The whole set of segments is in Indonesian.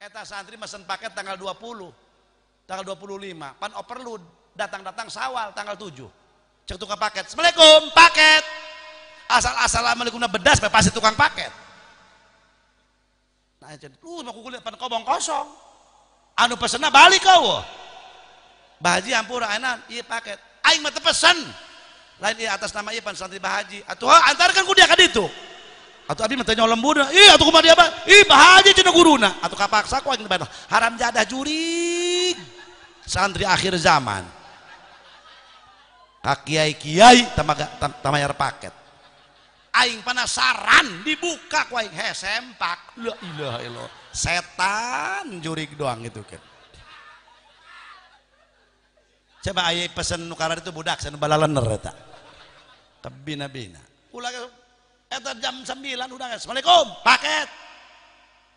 Eta santri mesen paket tanggal 20, tanggal 25, pan overload, datang sawal tanggal 7. Cek tukang paket, assalamualaikum paket. Assalamualaikum bedas, pasti tukang paket. Nah, aku kuliah pan kobong kosong. Anu pesenna balik kau. Bahaji ampura enak, iya paket. Aing mah teu pesen. Lain iya atas nama iya pan santri Bahaji. Atuh antarkan ku dia ka ditu. Atuh abdi mah teu nyolem budak. Ih atuh kumaha dia mah? Ih Bahaji cenah guruna. Atuh kapaksa ku aing teu haram jadah jurig. Santri akhir zaman. Ka kiai-kiai tamayar paket. Aing penasaran dibuka ku aing sempak. La ilaha illallah. Setan jurig doang itu kan. Coba ayah pesen nukarar itu budak sanu balalener eta. Kabina-bina. Ulah eta jam 9 udah assalamualaikum paket.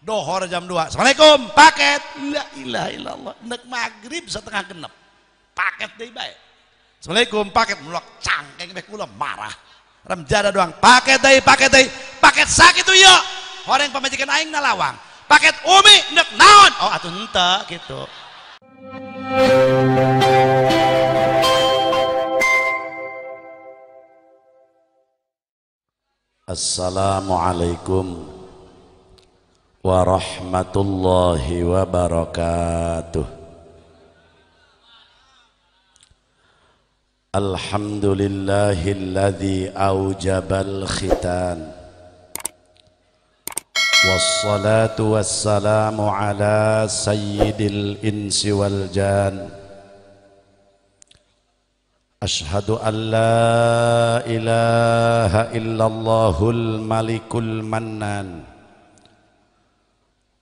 Dohor jam 2 assalamualaikum paket. La ilaha illallah. Nek magrib setengah genep. Paket deui bae. Assalamualaikum paket mulak cangkeng beh kula marah. Remjada doang paket deui paket sakitu ieu. Horeng pamajikan aing nalawang. Paket umi nek naon? Oh atuh henteu kitu. Assalamualaikum warahmatullahi wabarakatuh. Alhamdulillahilladzi aujabal khitan. Wassalatu wassalamu ala sayyidil insi wal jan. Ashhadu an la ilaha illallahul malikul mannan.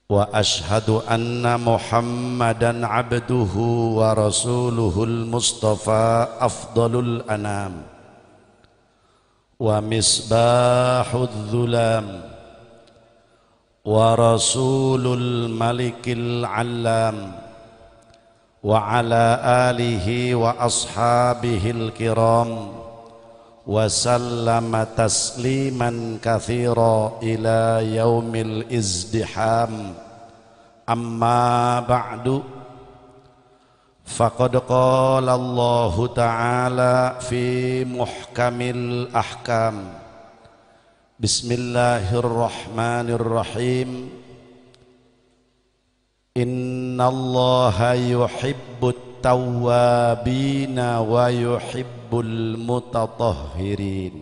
Wa ashhadu anna Muhammadan abduhu wa rasuluhul mustafa afdalul anam. Wa misbahudz zulam. Wa rasulul malikil allam. Wa ala alihi wa ashabihil kiram wa sallama tasliman katsira ila yaumil izdiham. Amma ba'du, faqad qala Allah ta'ala fi muhkamil ahkam. Bismillahirrahmanirrahim. Innallaha yuhibbut tawwabina wa yuhibbul mutatahhirin.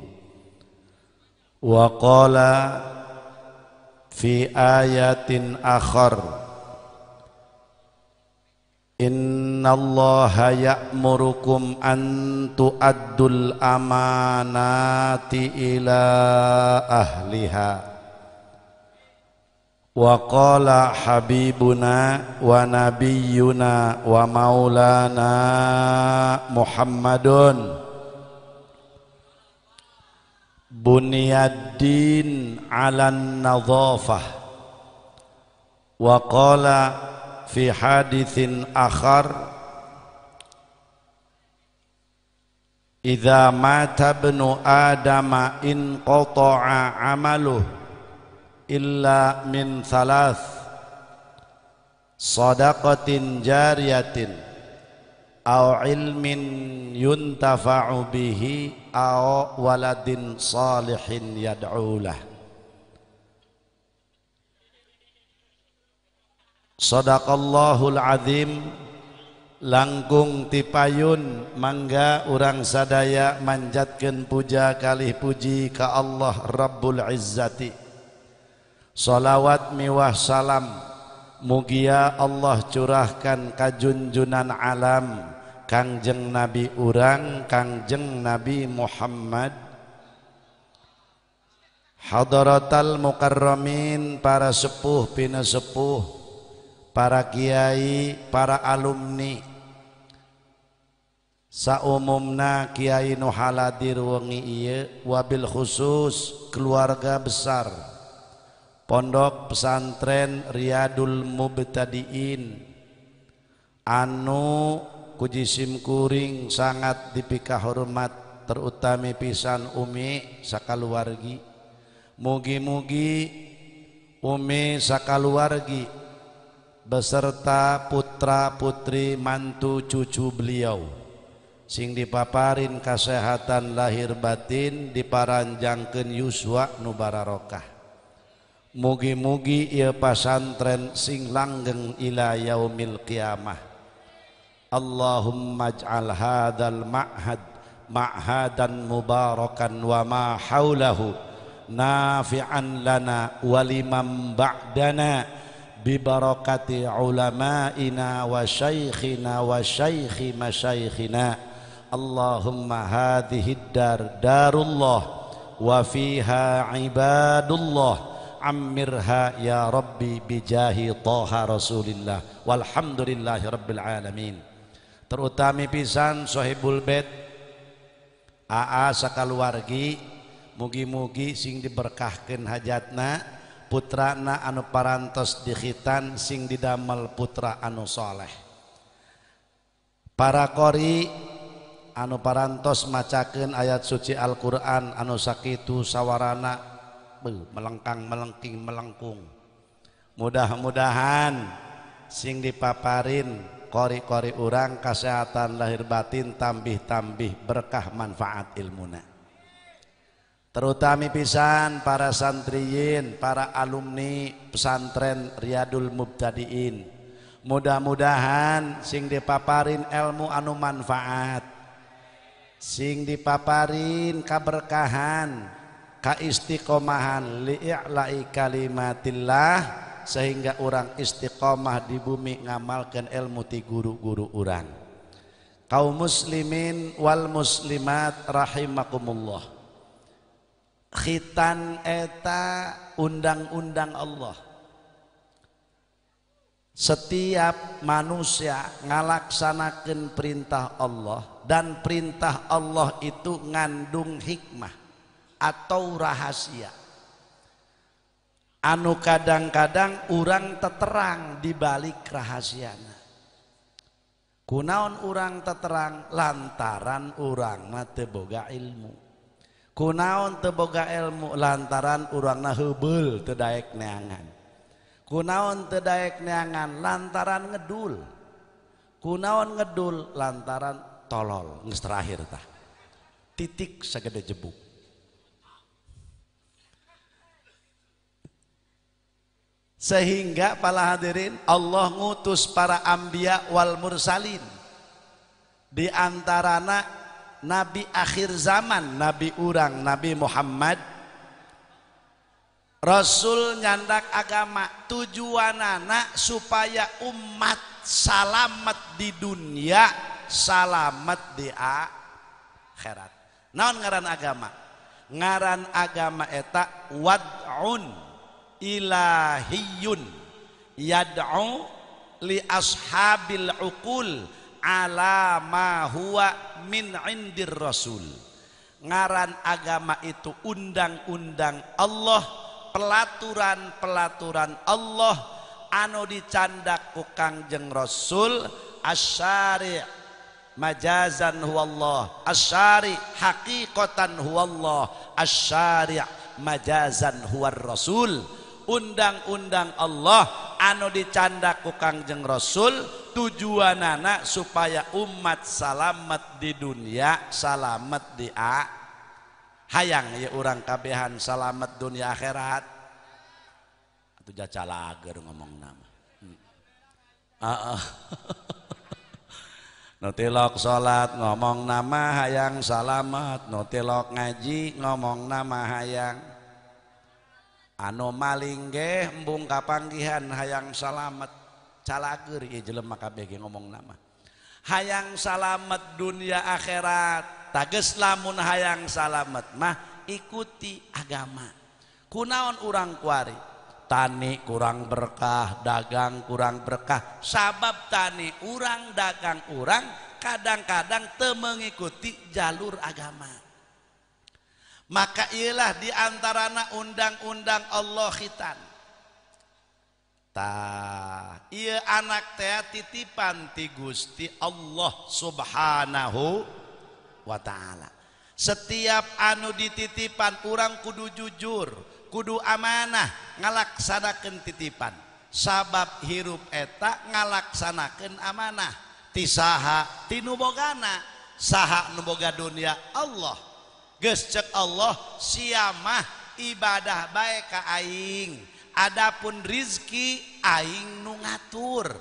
Wa qala fi ayatin akhar, innallaha ya'murukum an tu'addul amanati ila ahliha. Wa qala habibuna wa nabiyyuna wa maulana Muhammadun bunyaddin 'alan nadhafah. Wa qala fi haditsin akhar, idza mata ibnu adama in qata'a 'amaluhu illa min thalath, sadaqatin jariyatin aw ilmin yuntafa'u bihi aw waladin salihin yad'ulah. Sadaqallahul azim. Langkung tipayun mangga urang sadaya manjatkeun puja kalih puji ka Allah Rabbul Izzati. Salawat miwah salam mugia Allah curahkan kajunjunan alam Kangjeng Nabi urang Kangjeng Nabi Muhammad. Hadaratal mukarramin, para sepuh pina sepuh, para kiai, para alumni, saumumna kiai nu haladir wengi ieu, wabil khusus keluarga besar Pondok Pesantren Riyadul Mubtadiin anu kujisim kuring sangat dipikah hormat, terutami pisan umi sakaluargi. Mugi-mugi umi sakaluargi beserta putra putri mantu cucu beliau sing dipaparin kesehatan lahir batin diparanjangkeun yuswa nu bararokah. Mugi-mugi ieu pasantren sing langgeng ila yaumil qiyamah. Allahumma ij'al hadzal ma'had ma'hadan mubarakan wa ma haulahu nafi'an lana wa liman ba'dana bi barakati ulama'ina wa syaikhina wa syaikhi masyaikhina. Allahumma hadhihi dar darullah wa fiha ibadullah ammirha ya rabbi bijahi taha rasulillah walhamdulillahi rabbil alamin. Terutami pisan sahibul bait aa sakaluargi mugi-mugi sing diberkahkeun hajatna putrana anu parantos dikhitan sing didamel putra anu soleh. Para qori anu parantos macakeun ayat suci Al-Qur'an anu sakitu sawarana melengkang melengking melengkung. Mudah-mudahan sing dipaparin kori-kori urang kesehatan lahir batin tambih-tambih berkah manfaat ilmuna. Terutami pisan para santriyin, para alumni pesantren Riyadul Mubtadiin. Mudah-mudahan sing dipaparin ilmu anu manfaat, sing dipaparin kaberkahan, kaistiqomahan li'la'i kalimatillah sehingga orang istiqomah di bumi ngamalkan ilmu ti guru-guru orang. Kaum muslimin wal muslimat rahimakumullah. Khitan eta undang-undang Allah. Setiap manusia ngalaksanakeun perintah Allah dan perintah Allah itu ngandung hikmah atau rahasia. Anu kadang-kadang urang teterang di balik rahasiana. Kunaon urang teterang lantaran urangna teu boga ilmu. Kunaon teu boga ilmu lantaran urangna heubeul teu daek neangan. Kunaon teu daek neangan lantaran ngedul. Kunaon ngedul lantaran tolol. Geus terakhir tah. Titik sagede jebuk. Sehingga para hadirin Allah ngutus para anbiya wal mursalin, di antarana nabi akhir zaman, nabi urang Nabi Muhammad, rasul nyandak agama tujuanana supaya umat salamet di dunia salamet di akhirat. Naon ngaran agama? Ngaran agama eta wad'un ilahiyun yad'u li ashabil uqul ala ma huwa min indir rasul. Ngaran agama itu undang-undang Allah, pelaturan-pelaturan Allah anu dicandak ku Kangjeng Rasul. Asyari' majazan huwallah, asyari' haqiqatan huwallah, asyari' majazan huwar rasul. Undang-undang Allah anu dicandak ku Kangjeng Rasul tujuanana supaya umat salamet di dunia salamet di hayang ya urang kabehan salamet dunia akhirat. Atuh jacalager ngomong nama. Nu tilok salat ngomong nama hayang salamet, nu tilok ngaji ngomong nama hayang. Anu maling ge embung kapanggihan hayang salamet, calager ieu jelema kabeh ge ngomong nama. Hayang salamet dunia akhirat, tages lamun hayang salamet mah ikuti agama. Kunaon urang kuari? Tani kurang berkah, dagang kurang berkah. Sabab tani urang, dagang urang kadang-kadang teu mengikuti jalur agama. Maka ialah diantarana undang-undang Allah khitan. Tah, ieu anak teh titipan ti Gusti Allah Subhanahu wa ta'ala. Setiap anu dititipan urang kudu jujur, kudu amanah ngalaksanakeun titipan. sabab hirup eta ngalaksanakeun amanah ti saha ti nu bogana saha nu boga dunia Allah geus ceuk Allah siamah ibadah bae ka aing adapun rizki aing nu ngatur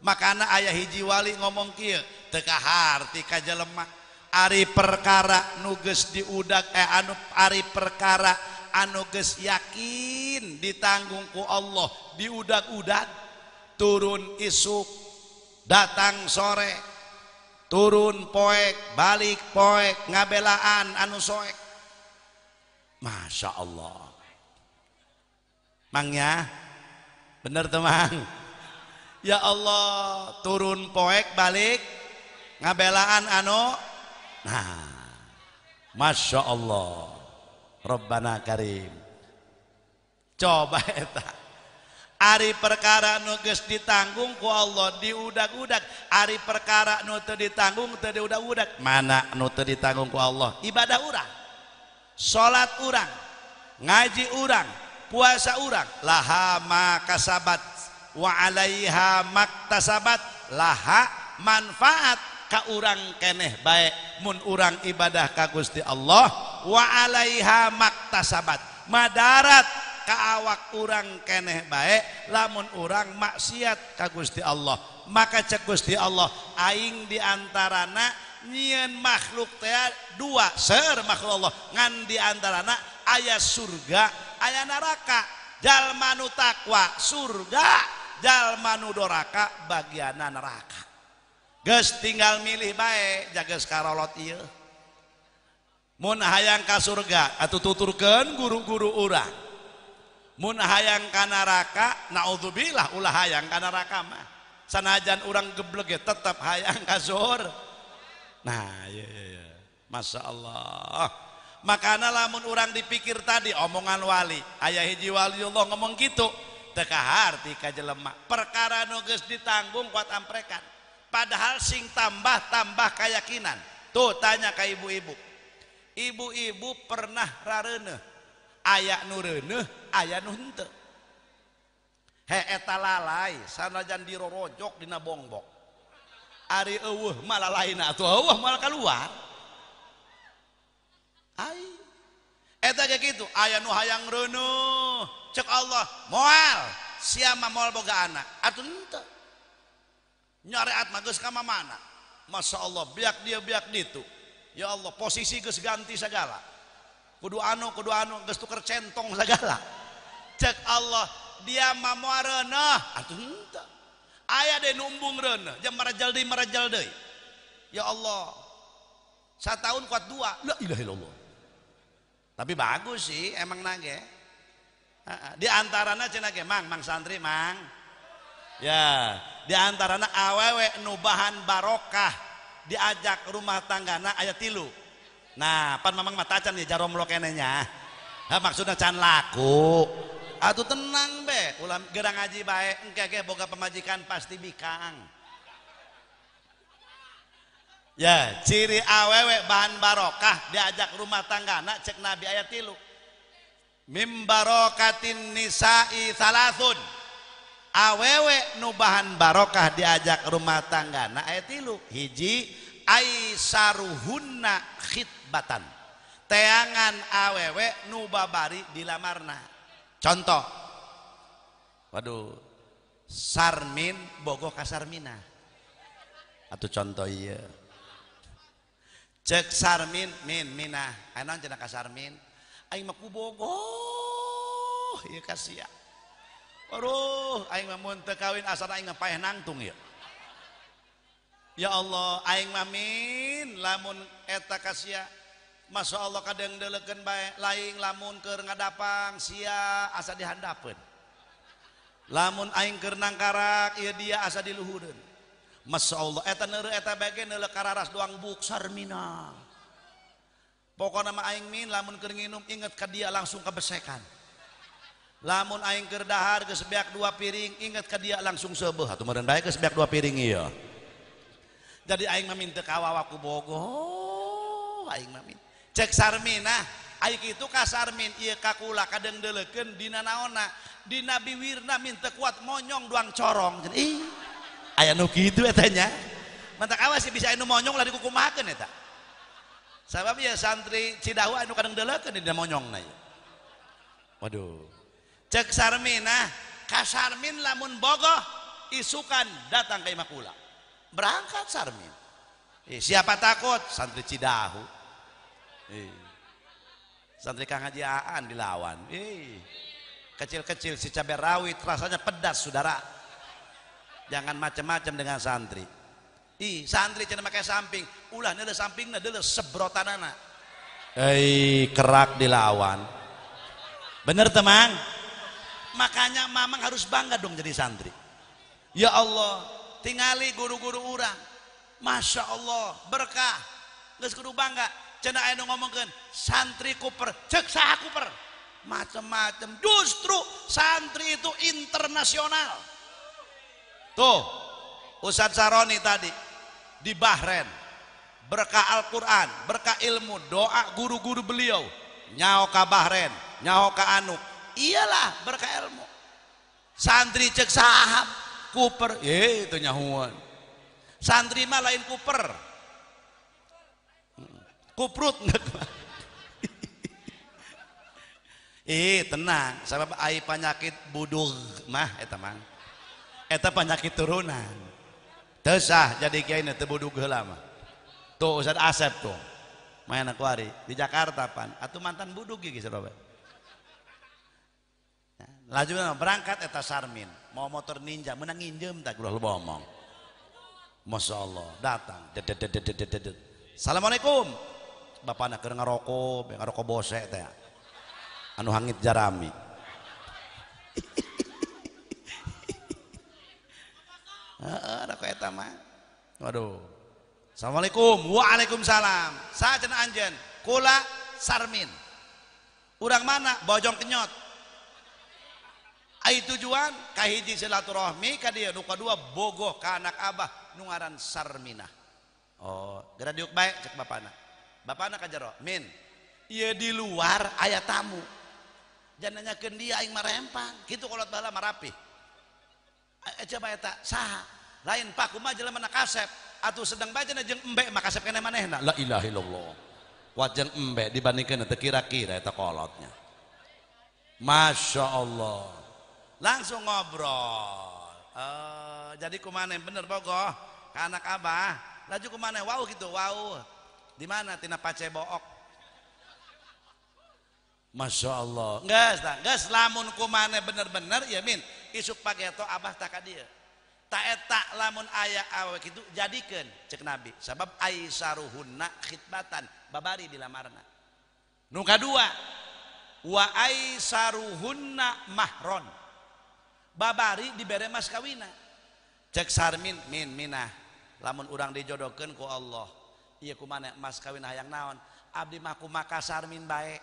makana aya hiji wali ngomong kieu teu kaharti ka jelema ari perkara nu geus diudag anu ari perkara anu geus yakin ditanggung ku Allah diudag-udag turun isuk datang sore turun poek balik poek ngabelaan anu soek Masya Allah mangnya bener teman ya Allah turun poek balik ngabelaan anu nah Masya Allah Rabbana Karim coba eta ari perkara nu geus ditanggung ku Allah diudag-udag ari perkara nu teu ditanggung teu diudag-udag mana nu teu ditanggung ku Allah ibadah urang salat urang ngaji urang puasa urang laha makasabat wa alaiha maktasabat laha manfaat ka urang keneh bae mun urang ibadah ka Gusti Allah wa alaiha maktasabat madarat ka awak urang keneh bae lamun urang maksiat ka Gusti Allah maka cek Gusti Allah aing diantarana nyieun makhluk teh dua seueur makhluk Allah ngan diantarana aya surga aya neraka jalma nu takwa surga jalma nu doraka bagianna neraka geus tinggal milih bae jageus karolot ieu mun hayang ka surga atuh tuturkeun guru-guru urang mun hayang ka neraka naudzubillah ulah hayang ka neraka mah sanajan urang geblek tetep hayang ka surga nah iya Masya Allah makana lamun urang dipikir tadi omongan wali aya hiji waliullah ngomong gitu teu kaharti ka jelema perkara nu geus ditanggung kuat amprekan padahal sing tambah keyakinan tuh tanya ka ibu-ibu ibu-ibu pernah rareuneuh aya nu reuneuh aya nu henteu he eta lalai sanajan dirorojok dina bongbok ari eueuh malah lain atuh eueuh malah keluar ai eta ge kitu aya nu hayang reuneuh cek Allah moal sia mah moal boga anak atuh henteu nyareat mah geus ka mana Masya Allah biak dia biak ditu ya Allah posisi geus ganti segala kudu anu geus tuker centong segala cek Allah dia mah moal reuneuh atuh henteu aya de numbung reuneuh jam marajal deui ya Allah satahun kuat dua la ilaha illallah tapi bagus sih emang nage di antarana cenah ge mang santri mang ya di antarana awewe nu bahan barokah diajak rumah tanggana aya 3 nah pan mamang matacan ya jaromlo keneh nya maksudna can laku atuh tenang be ulah gerang ngaji bae engke ge boga pemajikan pasti bikang ya ciri awewe bahan barokah diajak rumah tanggana cek Nabi ayat 3 mim barokatin nisa'i salasun awewe nu bahan barokah diajak rumah tanggana ayat 3 hiji aisaruhunna khitbatan teangan awewe nu babari dilamarna contoh waduh sarmin bogoh ka sarmina atuh contoh ieu cek sarmin minah ayeuna cenah ka sarmin aing mah kubogoh ieu ka sia aduh aing mah mun teu kawin asal aing mah paeh nangtung ya ya Allah aing mah min lamun eta ka sia Masya Allah kadang delekeun bae laing lamun keur ngadapang sia asa dihandapeun lamun aing keur nangkarak ieu dia asa diluhureun Masya Allah eta neureuh eta bagian neuleuh kararas doang buk sarmina pokona mah aing min lamun keur nginum inget ka dia langsung kebesekan lamun aing keur dahar geus beak 2 piring inget ka dia langsung seubeuh atuh meureun bae geus beak 2 piring ieu jadi aing mah min teu kawawa ku bogoh aing mah min cek sarmina ai kitu kasarmin ieu kakula kadang deulekeun dina naonna dina biwirna minta kuat monyong doang corong ih aya nu kitu eta nya mantak awas sih bisa anu monyong lah dikukumakeun eta sabab ya santri Cidahu anu kadang deulekeun dina monyongna ieu waduh cek sarmina kasarmin lamun bogoh isukan datang ke imah kula berangkat sarmin siapa takut santri Cidahu santri Kang Haji Aan dilawan kecil-kecil si cabai rawit rasanya pedas saudara jangan macam-macam dengan santri santri cenah make samping ulah neuleuh sampingna deuleuh sebrotanana kerak dilawan bener teman makanya mamang harus bangga dong jadi santri ya Allah tingali guru-guru urang Masya Allah berkah geus kudu bangga cenah aya nu ngomongkeun santri kuper cek saha kuper macam-macam justru santri itu internasional tuh Ustadz Saroni tadi di Bahrain berkah Al-Quran berkah ilmu doa guru-guru beliau nyaho ka Bahrain nyaho ka anu iyalah berkah ilmu santri cek sahab kuper itu nyahuan santri mah lain kuper kuprut tenang sabab ai penyakit budug mah eta mang eta penyakit turunan teu sah jadi kiai teu budug heula mah tuh Ustaz Asep tuh main aku hari di Jakarta pan atuh mantan budug ge saroba laju berangkat eta sarmin mau motor ninja menang nginjem tak ulah loba omong Masya Allah datang Assalamualaikum bapakna keur ngarokok bose teh anu hangit jarami ada kok eta mah waduh Assalamualaikum waalaikumsalam saha cenah anjeun kula sarmin urang mana bojong kenyot ai tujuan kahiji silaturahmi ka dieu nu kadua bogoh ka anak abah nu ngaran Sarminah geura diuk bae cek bapana ka jero min ieu di luar aya tamu jangan nanyakeun dia aing marempang kitu kolot baheula marapih coba eta saha lain pak kumaha jelema kasep atuh sedang bajana jeung embe mah kasep keneh manehna la ilaha illallah wajeng embe dibandingkeun teu kira-kira eta kolotnya Masya Allah langsung ngobrol jadi kumaneh bener bogoh ke anak abah laju kumaneh wow gitu wow di mana tina pace book Masya Allah geus lamun kumaneh bener-bener ya min isuk pagi atau abah tak ka dieu tak eta lamun aya awe kitu jadikeun cek Nabi sabab aisaruhunna khitbatan babari dilamarna nu kadua wa aisaruhunna mahron babari dibere mas kawina cek sarmin minah lamun urang dijodohkeun ku Allah ieu kumaha mas kawin hayang naon abdi mah kumaha sarmin bae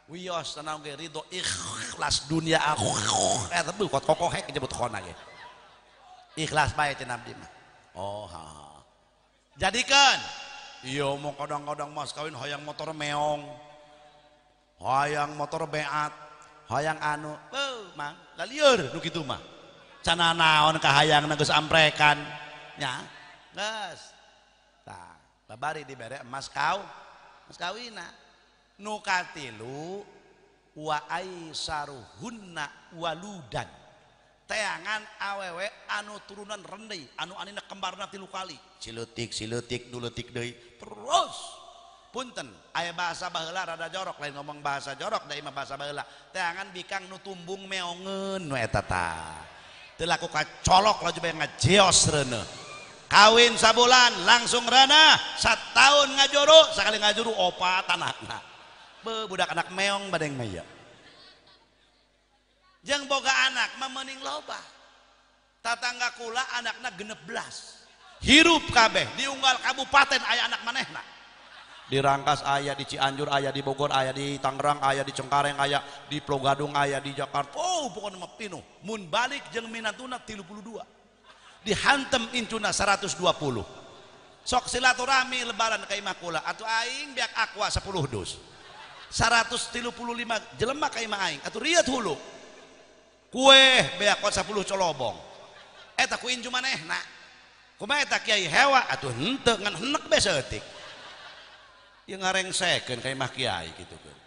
wios tanaw ge ridho ikhlas dunia eta beuh kokohek disebut khona ge ikhlas bae cenah abdi mah jadikeun ieu mau kadang-kadang mas kawin hayang motor meong hayang motor beat hayang anu mang lalieur nu kitu mah cenah naon kahayangna geus amprekan nya geus tah babari dibere emas kawina nu katilu wa aisaruhunna waludan teangan awewe anu turunan rendei anu anina kembarna 3 kali cileutik duleutik deui terus punten aya bahasa baheula rada jorok lain ngomong bahasa jorok da imah bahasa baheula teangan bikang nu tumbung meongeun nu eta tah teu laku kacolok laju bae ngajeos reuneuh kawin sabulan langsung reuneuh sataun ngajuru sakali ngajuru opat anakna budak anak meong badeng maya jeung boga anak mah meuning loba tatangga kula anakna 16 hirup kabeh di unggal kabupaten aya anak manehna di Rangkas aya di Cianjur aya di Bogor aya di Tangerang aya di Cengkareng aya di Pulau Gadung aya di Jakarta pokoknya mah pinuh mun balik jeung minatuna 32 dihantem incuna 120 sok silaturahmi lebaran ka imah kula atuh aing biak aqua 10 dus 135 jelema ka imah aing atuh riet hulu kue bea kot 10 colobong eta ku inju manehna kumaha eta kiai hewa atuh henteu ngan henek be seutik ieu ngarengsekeun ka imah kiai kitu kan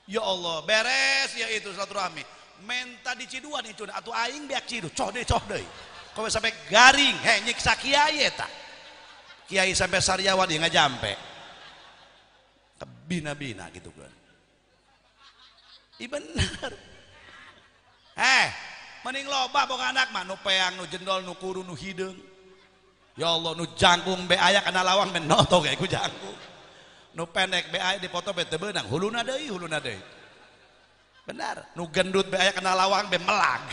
ya Allah beres ya itu silaturahmi menta diciduan itu atuh aing beak cidu coh deui kowe sampai garing he nyiksa kiai eta kiai sampai saryawan ieu ngajampe bina-bina gitu kan bener mending loba boga anak mah nu peang nu jendol nu kuru nu hideung ya Allah nu jangkung be aya kana lawang ben noto ge ku jangkung nu pendek be aya dipoto be teu beunang huluna deui benar nu gendut be aya kana lawang be melag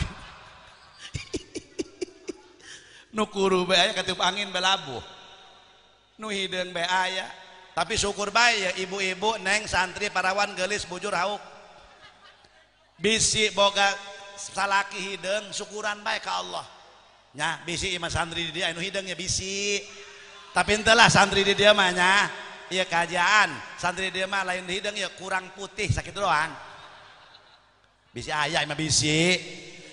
nu kuru be aya katiup angin be labuh nu hideung be aya tapi syukur bae ya ibu-ibu neng santri parawan geulis bujur hauk bisi boga salaki hideung syukuran bae ka Allah nya bisi imah santri di dia anu hideung ya bisi tapi henteu lah santri di dia mah nya ieu kajian santri di dia mah lain hideung ya kurang putih sakitu doang bisi aya imah bisi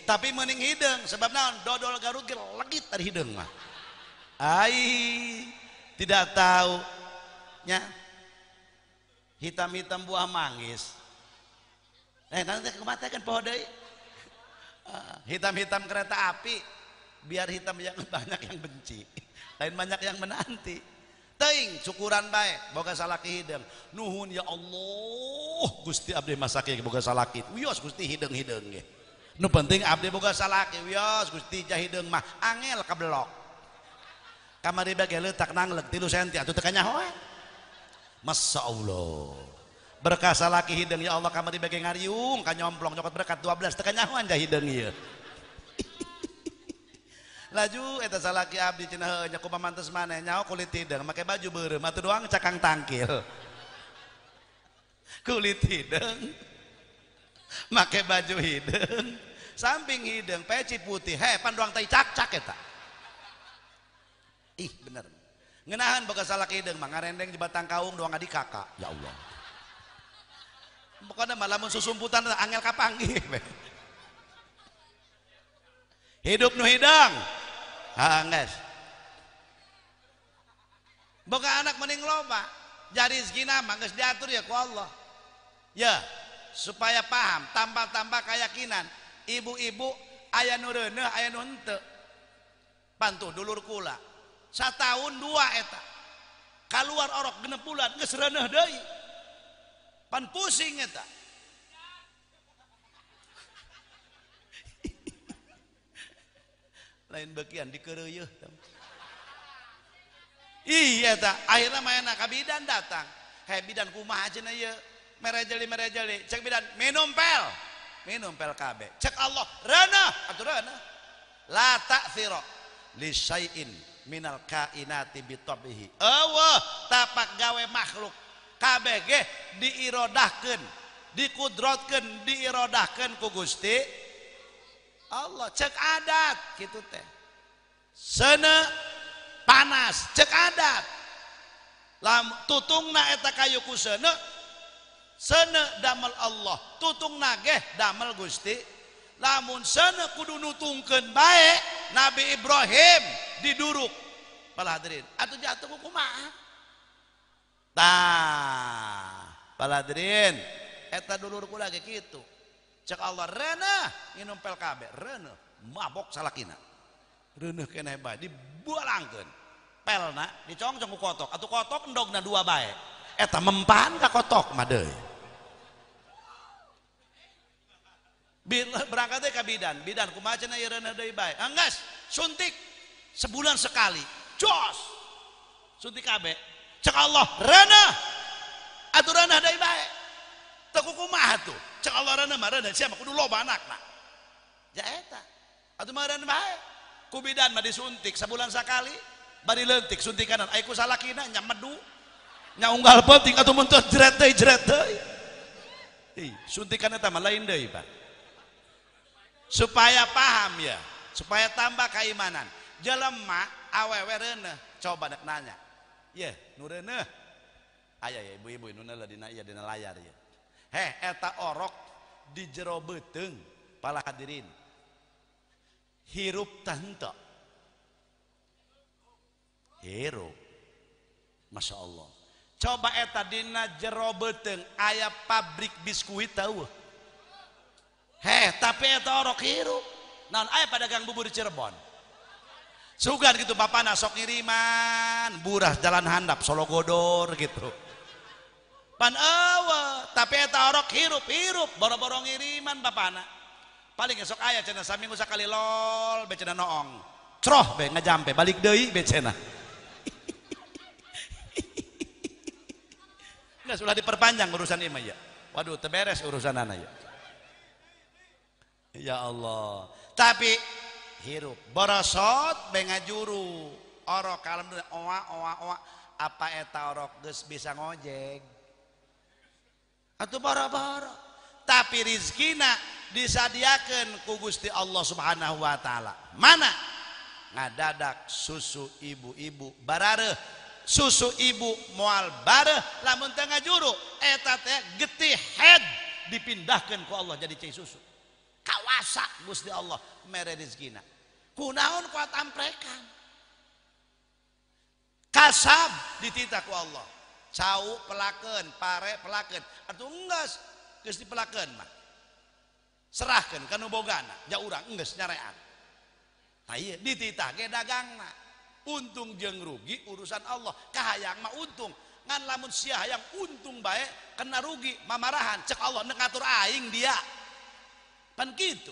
tapi mending hideung sebab naon dodol garut ge legit tadi hideung mah ai tidak tahu nya hitam-hitam buah manggis nanti kematian pohon deui hitam-hitam kereta api biar hitam yang banyak yang benci lain banyak yang menanti teuing syukuran bae boga salaki hideung nuhun ya Allah Gusti abdi masaki boga salaki wios Gusti hideung-hideung ge nu penting abdi boga salaki wios Gusti jah hideung mah angel kablok kamari bage leutak nangleuk 3 cm atuh teu kanyahoan masyaallah berkah salaki hideung ya Allah kamari bage ngariung ka nyomplong nyokot berkat 12 teu kanyahoan jah hideung ieu laju eta salaki abdi cenah heuh nya kumaha mantes maneh nyaho kulit hideung make baju beureum atuh doang cakang tangkil kulit hideung make baju hideung samping hideung peci putih pan doang tai cak-cak eta ih bener ngeunaheun boga salaki hideung mah ngarendeng di batang kaung doang adi kakak ya Allah pokoknya malah susumputan angel kapanggih hidup nu hidang geus boga anak mending loba jadi rezekina mah geus diatur ya ku Allah ya supaya paham tambah-tambah keyakinan ibu-ibu aya nu reuneuh aya nu henteu pantuh dulur kula satahun 2 eta kaluar orok 6 bulan geus reuneuh deui pan pusing eta lain bagian dikeureueuh iya eta akhirna maena ka bidan datang bidan kumaha cenah ieu merejeli cek bidan minum pel kabeh cek Allah reuneuh atuh reuneuh la ta'thira li syai'in minal kainati bi tabihi Allah tapak gawe makhluk kabeh ge diirodahkeun dikudrotkeun diirodahkeun ku Gusti Allah cek adat kitu teh seuneu panas cek adat tutungna eta kayu ku seuneu damel Allah tutungna ge damel Gusti lamun seuneu kudu nutungkeun bae Nabi Ibrahim diduruk pala hadirin atuh jatuh kumaha Paladrin eta dulurku lagi gitu cek Allah reuneuh nginum pel kabeh reuneuh mabok salakina reuneuh keneh bae dibualangkeun pelna dicongcong ku kotok atuh kotok endogna 2 bae eta mempan ka kotok mah deui berangkat ka bidan kumaha cenah ieu reuneuh deui bae geus suntik sebulan sekali jos suntik kabeh cek Allah reuneuh atuh reuneuh deui bae teu kumaha tuh cek Allah reuneuh mah reuneuh sia mah kudu loba anakna ja eta atuh mah reuneuh bae ku bidan mah disuntik sabulan sakali bari leuntik suntikanan aya ku salakina nya medu nya unggal penting atuh mun teu jret deui suntikan eta mah lain deui Pak supaya paham ya supaya tambah keimanan jelema awewe reuneuh coba nanya ya nu reuneuh aya ya ibu-ibu nu dina ieu dina layar ya eta orok di jero beuteung para hadirin hirup tah henteu hirup. Masya Allah, coba eta dina jero beuteung aya pabrik biskuit tahu tapi eta orok hirup naon aya pedagang bubur di Cirebon sugan gitu bapana sok ngiriman burah jalan handap Sologodor gitu pan eueuh tapi eta orok hirup boro-boro ngiriman bapana paling esok aya cenah saminggu sakali lol be cenah noong croh be ngajampe balik deui be cenah nggak sudah diperpanjang urusan ieu mah ya waduh teu beres urusanana ya ya Allah tapi hirup borosot be ngajuru orok kalem oa apa eta orok geus bisa ngojek atuh boro-boro tapi rizkina disadiakeun ku Gusti Allah Subhanahu wa taala mana ngadadak susu ibu-ibu barareuh susu ibu moal bareuh lamun teu ngajuru eta teh getih head dipindahkeun ku Allah jadi cai susu kawasa Gusti Allah mere rizkina kunaon ku amprekan kasab dititah ku Allah cau pelakeun pare pelakeun atuh enggeus geus dipelakeun mah serahkeun ka nu bogana ja urang enggeus nyarean tah ieu dititah ge dagangna untung jeung rugi urusan Allah kahayang mah untung ngan lamun sia hayang untung bae kena rugi mamarahan cek Allah neuk ngatur aing dia pan kitu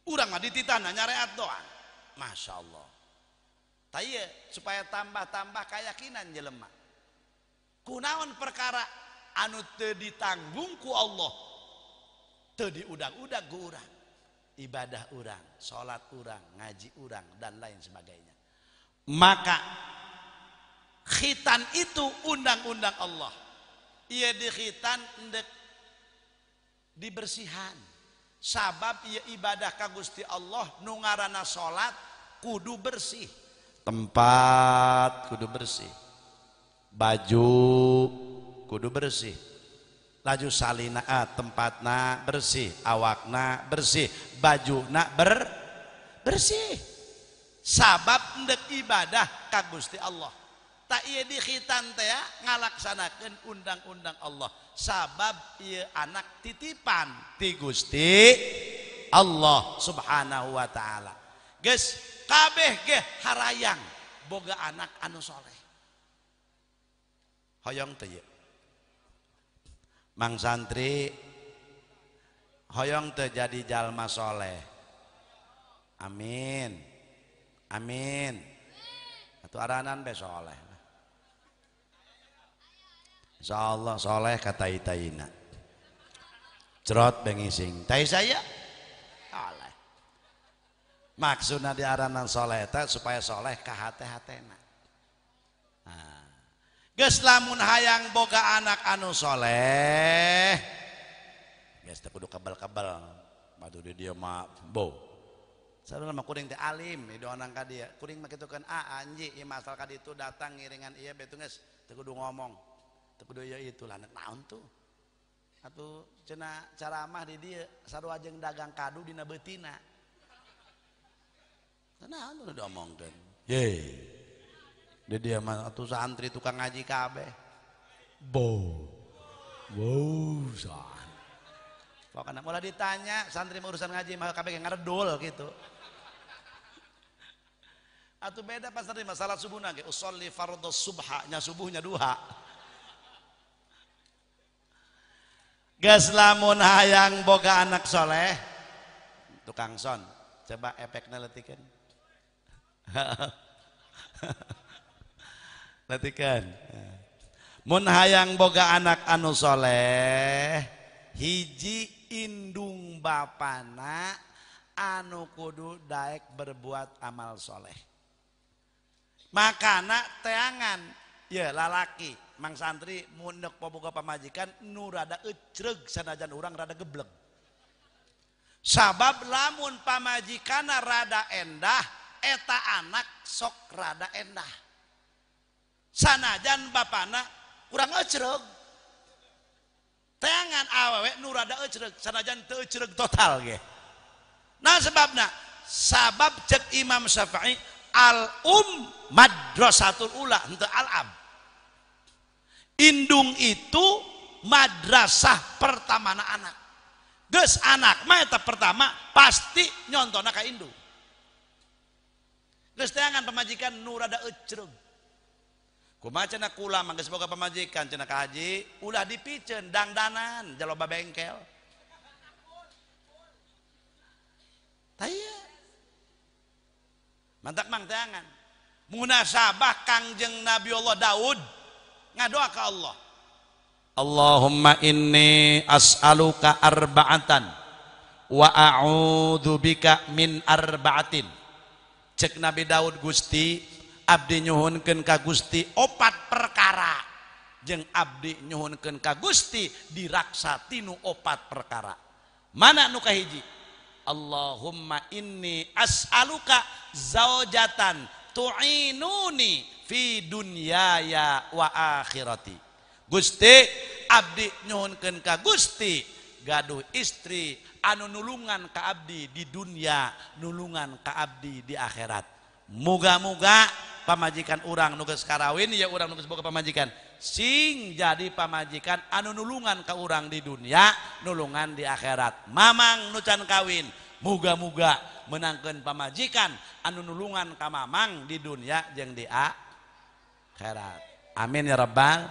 urang mah dititahna nyareat doang Masya Allah tah ieu supaya tambah-tambah keyakinan jelema kunaon perkara anu teu ditanggung ku Allah teu diudag-udag ku urang ibadah urang salat urang ngaji urang dan lain sebagainya maka khitan itu undang-undang Allah ieu di khitan endek dibersihan sabab ieu ibadah ka Gusti Allah nu ngaranna salat kudu bersih tempat kudu bersih baju kudu bersih laju salina tempatna bersih awakna bersih bajuna bersih sabab ndek ibadah ka Gusti Allah tak ieu di khitan teh ngalaksanakeun undang-undang Allah sabab ieu anak titipan ti Gusti Allah Subhanahu wa taala geus kabeh ge harayang boga anak anu soleh hoyong teh ieu mang santri hoyong teh jadi jalma soleh amin amin atuh aranan be soleh insyaallah soleh kata itaina cerot bengising tai saya soleh maksudna di aranan soleh teh supaya soleh ka hate-hatena geus lamun hayang boga anak anu soleh geus teu kudu kabel-kabel madu di dieu mah bo sarua mah kuring teh alim idonang ka dieu kuring mah kitukeun anji ieu masal ka ditu datang ngiringan ieu betu geus teu kudu ngomong teu kudu ieu itu lah naon tuh atuh cenah caramah di dieu sarua jeung dagang kadu dina beutina naon tuh diomongkeun ye dia mah atuh santri tukang ngaji kabeh bo san pokokna mulai ditanya santri urusan ngaji mah kabeh ngaredul gitu atuh beda pas santri masalah subuhna ge usolli fardhu subha nya subuhnya duha geus lamun hayang boga anak soleh tukang son coba efekna leutikeun latikan mun hayang boga anak anu soleh hiji indung bapana anu kudu daek berbuat amal soleh makana teangan ya lalaki mang santri mun boga pamajikan nu rada ecreug sanajan urang rada geblek sabab lamun pamajikana rada endah eta anak sok rada endah sanajan bapana kurang ecreug Teangan awewe nu rada ecreg sanajan teu ecreg total ge. Nah sebabna sabab cek Imam Syafi'i madrasatul ula henteu al-ab. Indung itu madrasah pertamana anak. Geus anak mah eta pertama pasti nyontona ka indung. Geus teangan pamajikan nu rada ecreg. Kumaha cenah kula mah geus boga pamajikan cenah ka haji ulah dipiceun dangdanan jaloba bengkel. Taya. Mantak mang teangan. Munasabah Kangjeng Nabi Allah Daud ngadoa ka Allah. Allahumma inni as'aluka arba'atan wa a'udzu bika min arba'atin. Cek Nabi Daud Gusti abdi nyuhunkeun ka Gusti 4 perkara jeung abdi nyuhunkeun ka Gusti diraksa tinu 4 perkara. Mana nu kahiji? Allahumma inni as'aluka zaujatan tu'inuni fi dunyaya wa akhirati. Gusti abdi nyuhunkeun ka Gusti gaduh istri anu nulungan ka abdi di dunia, nulungan ka abdi di akhirat. Muga-muga pamajikan urang nu geus karawin ya urang nu geus boga pamajikan sing jadi pamajikan anu nulungan ka urang di dunia, nulungan di akhirat. Mamang nu can kawin muga-muga menangkeun pamajikan anu nulungan ka mamang di dunia jeung di akhirat. Amin ya rabbal.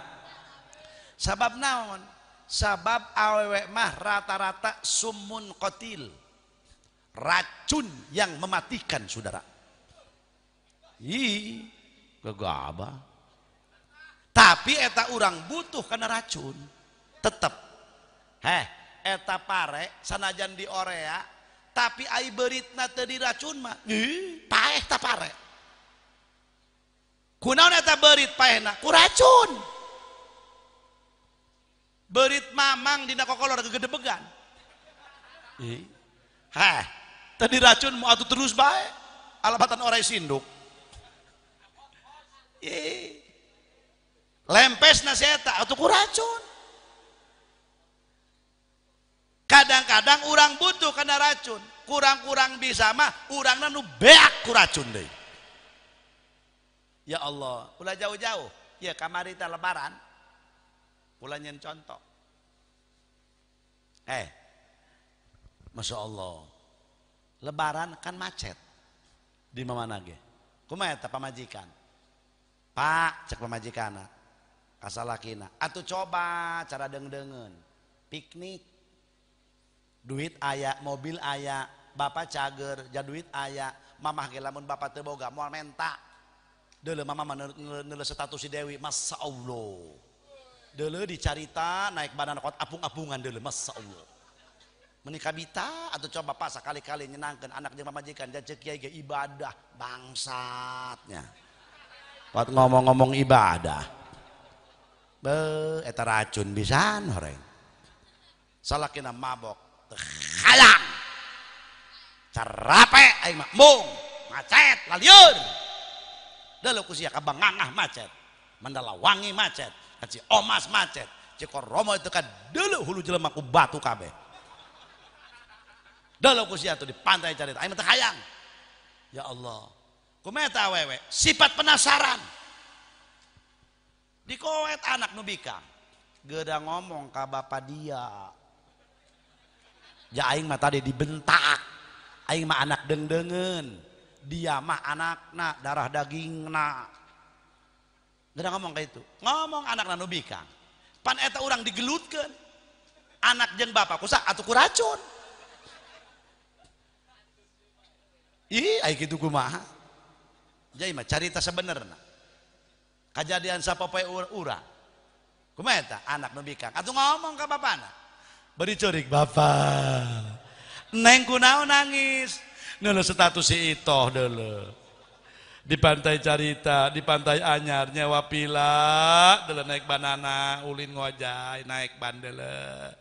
Sabab naon? Sabab awewe mah rata-rata summun qatil, racun yang mematikan saudara. Ih, gegabah. Tapi eta urang butuh karena racun. Tetep. Eta pare sanajan di Orea, tapi ai beuritna teu diracun mah. Paeh ta pare. Kunaon eta beurit paehna? Ku racun. Beurit mamang dina kokolor gegedebegan. Teu diracun mau atuh terus bae. Alabatan orai sinduk. Lempes nasieta atau kuracun. Kadang-kadang orang butuh karena racun, kurang-kurang bisa mah urangna nu beak kuracun deh. Ya Allah, ulah jauh-jauh. Ya kamari teh lebaran. Ulah nyen contoh. Masya Allah. Lebaran kan macet. Di mana ge? Kumaha eta pamajikan? Pak, cek pamajikana kasalakina atuh coba cara deng-dengen piknik duit aya mobil aya bapak cager ja duit aya mamah ge lamun bapak teu boga moal menta deuleu mama neuleuh status si Dewi masya Allah deuleuh dicarita naik badan kot apung-apungan deuleuh masya Allah menikah bita atau coba pak sekali-kali nyenangkeun anak jeung pamajikan ja ceuk kiai ge ibadah bangsatnya. Pat ngomong-ngomong ibadah, eta racun pisan horeng. Salakina mabok, halang, carape, aing mah mung, macet, lalieur. Dalu kusia kabangangah macet, Mandala Wangi macet, kaci Omas macet, Cikor Romo itu kan dulu hulu jelema ku batu kabeh. Dalu kusia tuh di pantai carita, aing mah teu hayang. Ya Allah. Kumeta awewe sifat penasaran dikoet anak nu bikang geuda ngomong ka bapak dia ja aing mah tadi dibentak aing mah anak deng-dengen dia mah anakna darah dagingna geuda ngomong ka itu ngomong anakna nu bikang pan eta urang digelutkeun anak jeung bapak kusa atuh ku racun ih ai kitu kumaha. Jadi mah carita sebenarnya kejadian sapopoe urang kumaha eta anak nu bikang atuh ngomong ka bapana beri ceurik bapak neng kunaon nangis neuleuh status si Itoh deuleuh di pantai carita di pantai anyar nyawa pila deuleuh naik banana ulin ngojay naik ban deuleuh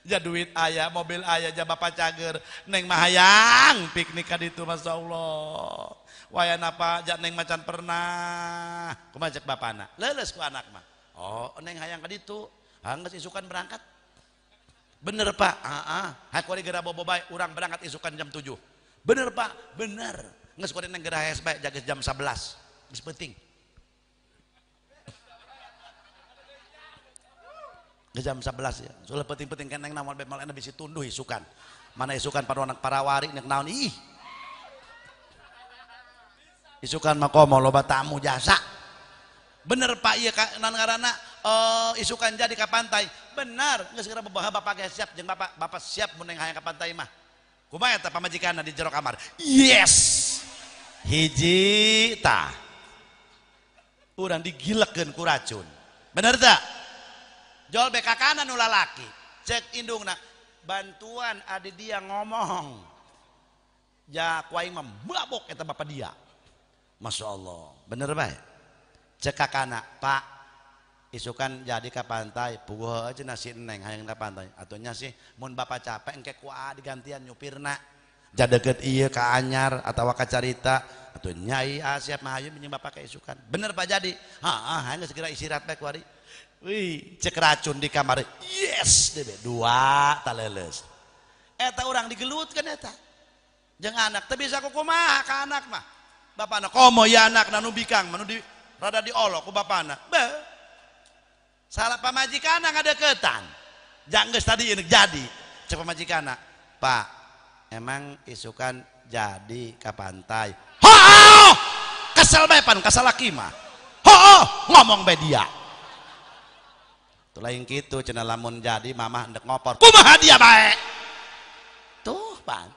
ja duit aya mobil aya ja bapak cager neng mah hayang piknik ka ditu masyaallah. Waya napa jak neng macan pernah kumaha cek bapana leuleus ku anak mah oh neng hayang ka ditu geus isukan berangkat Bener pak, hakuri gera bobo baik, orang berangkat isukan jam 7. Bener pak, bener. Nges kuari neng gera hes baik, jaga jam 11. Nges penting. Ke jam 11 ya. Soalnya penting-penting kan neng namun bemal enak bisa tunduh isukan. Mana isukan pada anak parawari nek naon ih. Isukan makomo loba tamu jasa. Bener pak iya kak nangarana isukan jadi ke pantai. Benar, nggak segera bapak siap jeung bapak siap mun neng hayang ke pantai mah. Kumaha eta pamajikanna di jero kamar. Yes. Hiji tah. Urang digilekeun ku racun. Bener tak? Jol bekakana nu lalaki. Cek indungna. Bantuan adi dia ngomong. Ja kuaing mah mabok eta bapak dia. Masya Allah. Bener bae. Cek kakana, Pak. Isukan jadi ke pantai. Puguh aja nasi neng hayang ke pantai. Atunya sih mun bapak capek engke kuah digantian nyupirna. Jadeket iya ke anyar atau ka carita. Atunya iya siap mah hayu minjem bapak ke isukan. Bener Pak jadi. Hanya segera istirahat bae kuari. Wih, cek racun di kamar. Yes, debe dua taleles. Eta orang digelutkan eta. Jeung anak teu bisa kumaha ka anak mah. Bapana komo ya anak nu bikang manu di rada diolok ku bapana. Beuh. Salah pamajikanna ngadeukeutan. Jang geus tadi ini jadi. Cek pamajikanna, "Pak, emang isukan jadi ka pantai." Hooh! Kesel bae pan kasalaki mah. Hooh, ngomong bae dia. Tuh lain gitu cenah lamun jadi mamah hendak ngopor kumaha dia bae tuh pan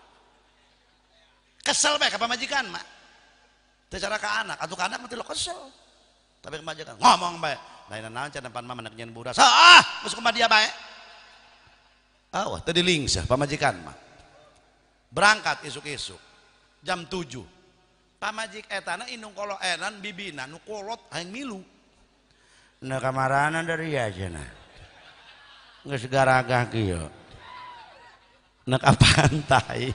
kesel bae ka pamajikan mah teu cara ka anak atuh ka anak mah teu kesel tapi ka pamajikan ngomong bae lain naon cenah pan mah menek nyeun buras geus kumaha dia bae wah teu dilingsah pamajikan mah berangkat isuk-isuk jam 7 pamajik etana indung kolot enan bibina nu kolot hayang milu na kamarana dari aja nah nggak segaragah kieu nak pantai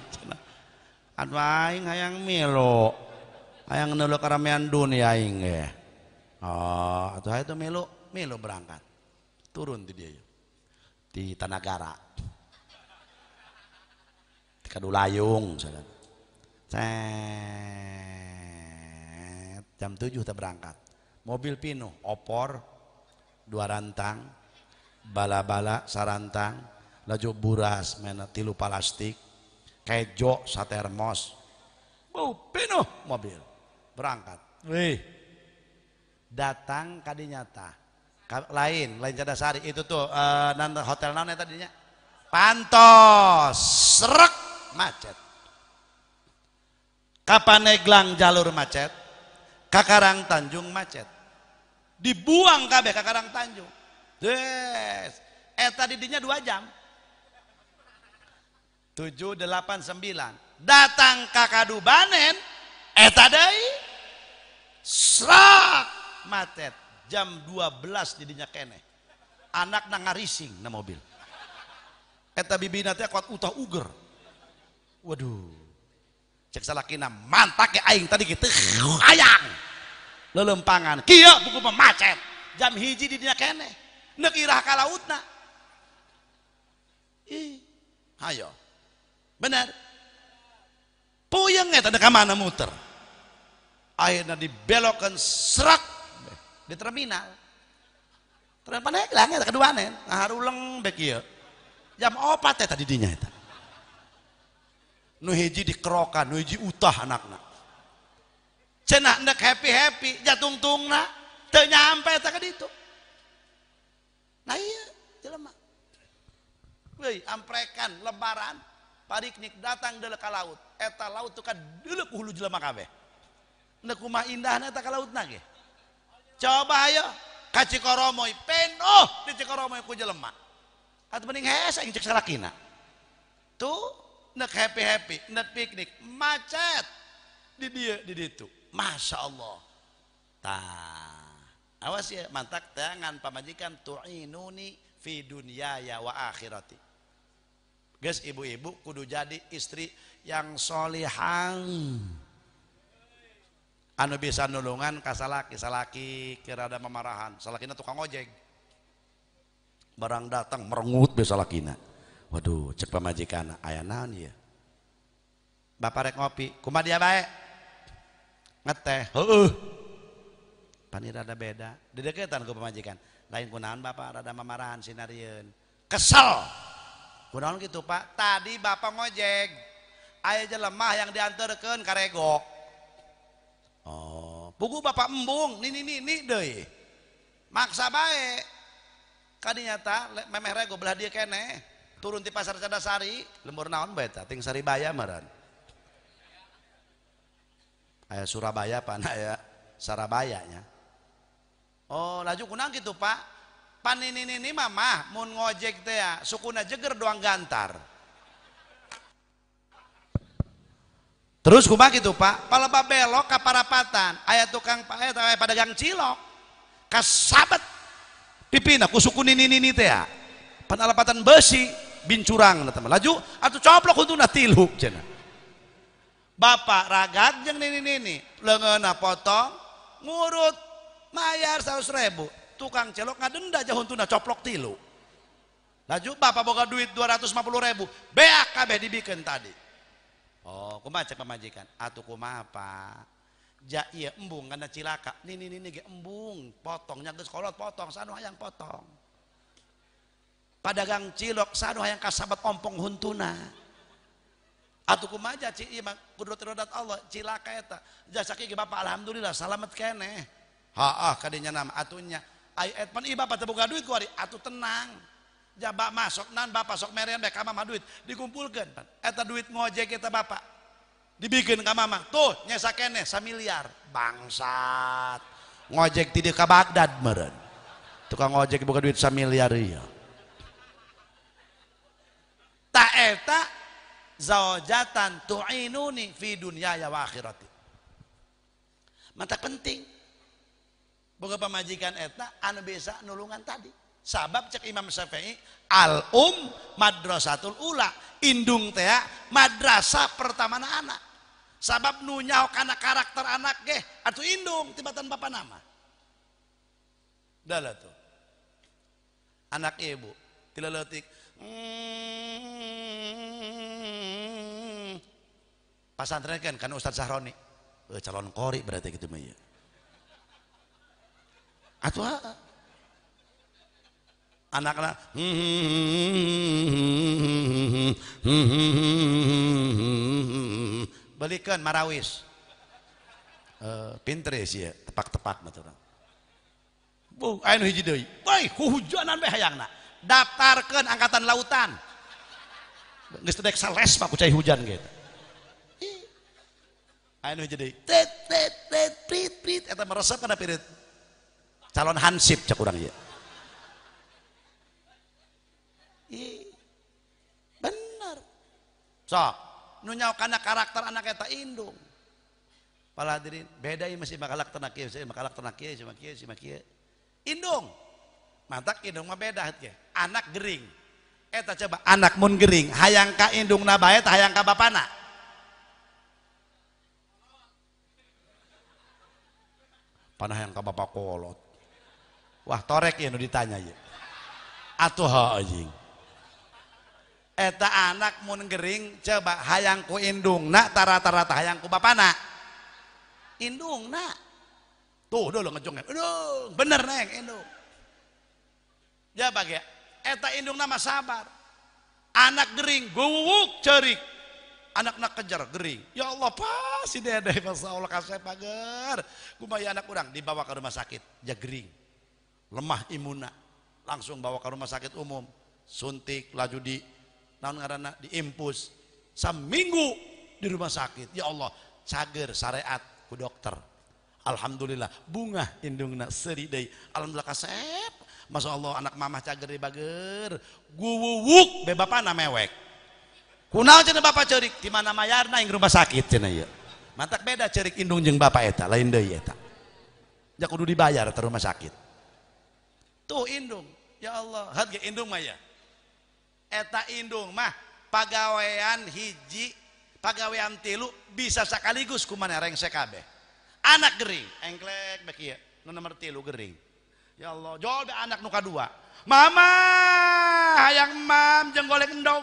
anu aing hayang milo hayang neuleuh karamean dunia aing ge atuh itu milo berangkat turun di dia di Tanagara di Kadulayung jam 7 kita berangkat mobil pinuh opor 2 rantang bala-bala sarantang laju buras mena 3 plastik kejo satermos pinuh mobil berangkat wih datang kadinya tah lain Cadasari itu tuh hotel naon eta dinya Pantos srek macet Kapaneglang jalur macet Kakarang Tanjung macet dibuang kabeh ka Karang Tanjung. Yes. Eta didinya 2 jam. 7, 8, 9. Datang ka Kadubanen eta deui srak macet jam 12 didinya keneh. Anakna ngarising na mobil. Eta bibina teh kuat utah uger. Waduh. Cek salakina mantak ge aing tadi kitu ayang. Lelempangan kieu buku macet jam 1 di dinya keneh neuk irah ka lautna hayo bener puyeng eta ka mana muter akhirna dibelokkeun serak di terminal Paneglang eta kaduanen ngaharuleng bek kieu jam 4 eta di dinya eta nu hiji dikerokan nu hiji utah anakna cenah hendak happy jatungtungna teu nyampe eta ka ditu nah iya jelema weuy amprekan lebaran pariknik datang deuleu ka laut eta laut teu ka deuleu ku hulu jelema kabeh neuk kumaha indahna eta ka lautna ge coba ayo ka Cikoromoy penuh di Cikoromoy ku jelema atuh mending hese aing cek salakina tuh neuk happy neuk piknik macet di dieu di ditu Masya Allah. Awas ya mantak tangan pamajikan tu'inuni fi dunyaya wa akhirati. Guys ibu-ibu kudu jadi istri yang solihang. Anu bisa nulungan ka salaki kira ada memarahan. Salakina tukang ojek. Barang datang merengut be salakina. Waduh, cek pamajikan aya naon ya. Bapak rek ngopi, kumaha dia bae? Ngeteh. Heueuh. Pani rada beda. Dedeketan ku pamajikan. Lain kunaon bapak rada mamarahan sinarieun. Kesel. Kunaon gitu Pak? Tadi bapak ngojek. Aya jelemah yang diantarkeun ka Rego. Oh, pugu bapak embung, ini deui. Maksa bae. Kadinya ta memeh Rego belah dia keneh. Turun di pasar Cadasari, lembur naon bae ta? Ting Saribaya meureun. Aya Surabaya pan aya Sarabayanya. Oh, laju kunang gitu Pak. Pan ini mah mun ngojek teh ya sukuna jeger doang gantar. Terus kumaha gitu Pak? Paleba belok ka parapatan, aya tukang aya padagang cilok. Kasabet pipina ku suku nini teh ya. Pan alapatan besi bincurang na teman. Laju atuh coplok huntuna 3 cenah. Bapak ragag jeung nini leungeunna potong ngurut mayar 100.000. Tukang celok ngadenda aja huntuna coplok 3. Laju bapak boga duit 250.000. Beak kabeh dibikeun tadi. Oh, kumaha cek pamajikan? Atuh kumaha Pak? Ja ieu embung kana cilaka. Nini ge embung, potongnya geus kolot potong, sanu hayang potong. Padagang cilok sanu hayang kasabet ompong huntuna. Atuh kumaha ja ci ieu mah kudrat Allah, cilaka eta. Jasa kieu bapak alhamdulillah salamet keneh. Heeh, kadinya nama atunya. Ai pan ieu bapak teu boga duit ku ari, atuh tenang. Jaba masuk nan bapak sok merean bae ka mama duit dikumpulkeun eta duit ngojek kita bapak dibikin ka mama tuh nya sakene 1 miliar bangsat ngojek ti dieu ka Bagdad meureun tukang ngojek boga duit 1 miliar ieu ta eta zaujatan tu'inuni fi dunyaya wa akhirati mata penting boga pamajikan eta anu bisa nulungan tadi. Sabab cek Imam Syafi'i madrasatul ula indung teh madrasah pertamana anak. Sabab nu nyaho kana karakter anak ge atuh indung tibatan bapa nama. Dalah tuh. Anak ibu tileleutik pasantren kan Ustaz Sahroni. Calon qori berarti gitu mah ieu. Atuh anak-anak belikan marawis pinter ya tepak-tepak betul anu hiji deui boy hujanan bae hayangna daftarkeun angkatan lautan geus teu daek sales mah ku cai hujan gitu anu hiji deui prit eta meresep kana pireut calon hansip cek urang ieu bener sok nu nyaho kana karakter anak eta indung pala hadirin beda ieu masih karakter anak ieu masih karakter anak ieu si kieu indung mantak indung mah beda heuh anak gering eta coba anak mun gering hayang ka indungna bae tah hayang ka bapana panah hayang ka bapa kolot wah torek ieu nu ditanya ieu atuh anjing eta anak mun gering coba hayang ku indungna tara-tara hayang ku bapana indungna tuh dulu ngejongeng aduh bener neng indung jaba ge eta indungna mah sabar anak gering guwuk ceurik anakna kejar gering ya Allah pasti dede masa Allah kasih pager kumaha anak urang dibawa ke rumah sakit ja gering lemah imunna langsung bawa ke rumah sakit umum suntik laju di naon ngaranna diimpus saminggu di rumah sakit ya Allah cager syariat ku dokter alhamdulillah bunga indungna seuri deui alhamdulillah kasep masyaallah anak mamah cager di bager guwuwuk be bapana mewek kunaon cenah bapak ceurik di mana mayarna ing rumah sakit cenah ieu mantak beda ceurik indung jeung bapak eta lain deui eta ja kudu dibayar ke rumah sakit tuh indung ya Allah harga indung mah ya eta indung mah pagawean hiji pagawean 3 bisa sekaligus kumaneh rengse kabeh anak gering engklek beki nu nomor 3 gering ya Allah jol be anak nu kadua mama hayang mam jeung golek endog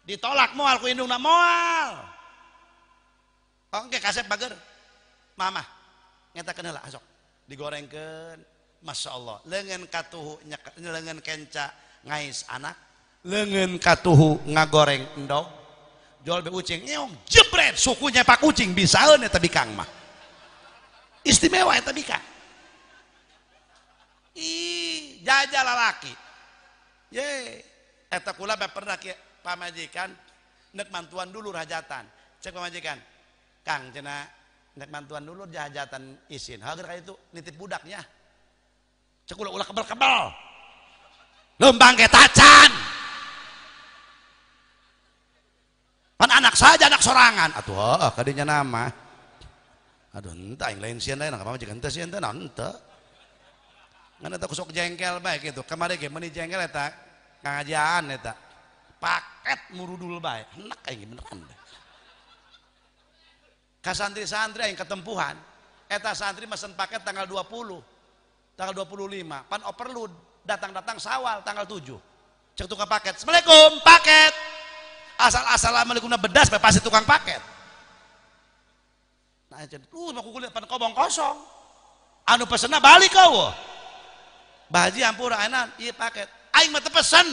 ditolak moal ku indungna moal oke kasep bager mama ngetakeun heula asok digorengkeun masya Allah leungeun katuhu leungeun kenca ngais anak leungeun katuhu ngagoreng endog jual be ucing nyeong jebret sukunya pak kucing bisaeun eta bikang mah istimewa eta bikang ih jajal lalaki ye eta kula pernah pamajikan nek mantuan dulu hajatan cek pamajikan kang cenah nek mantuan dulu hajatan isin hager ka itu nitip budaknya cek ulah kebal-kebal lembang ke tacan pan anak saja anak sorangan atuh kadinya nama aduh entah yang lain sieun na pamajikan teh sieun teh naon henteu ngan eta kusok jengkel bae kitu kamari ge meuni jengkel eta ngajian eta paket murudul bae enak aing beneran ka santri-santri aing ketempuhan eta santri mesen paket tanggal 20 tanggal 25 pan overload datang-datang sawal tanggal 7 cek tukang paket assalamualaikum paket asal assalamualaikumna bedas bae pasti tukang paket nah cen mah kukulit pan kobong kosong anu pesenna balik kau bahaji ampura enan iya paket aing mah teu pesen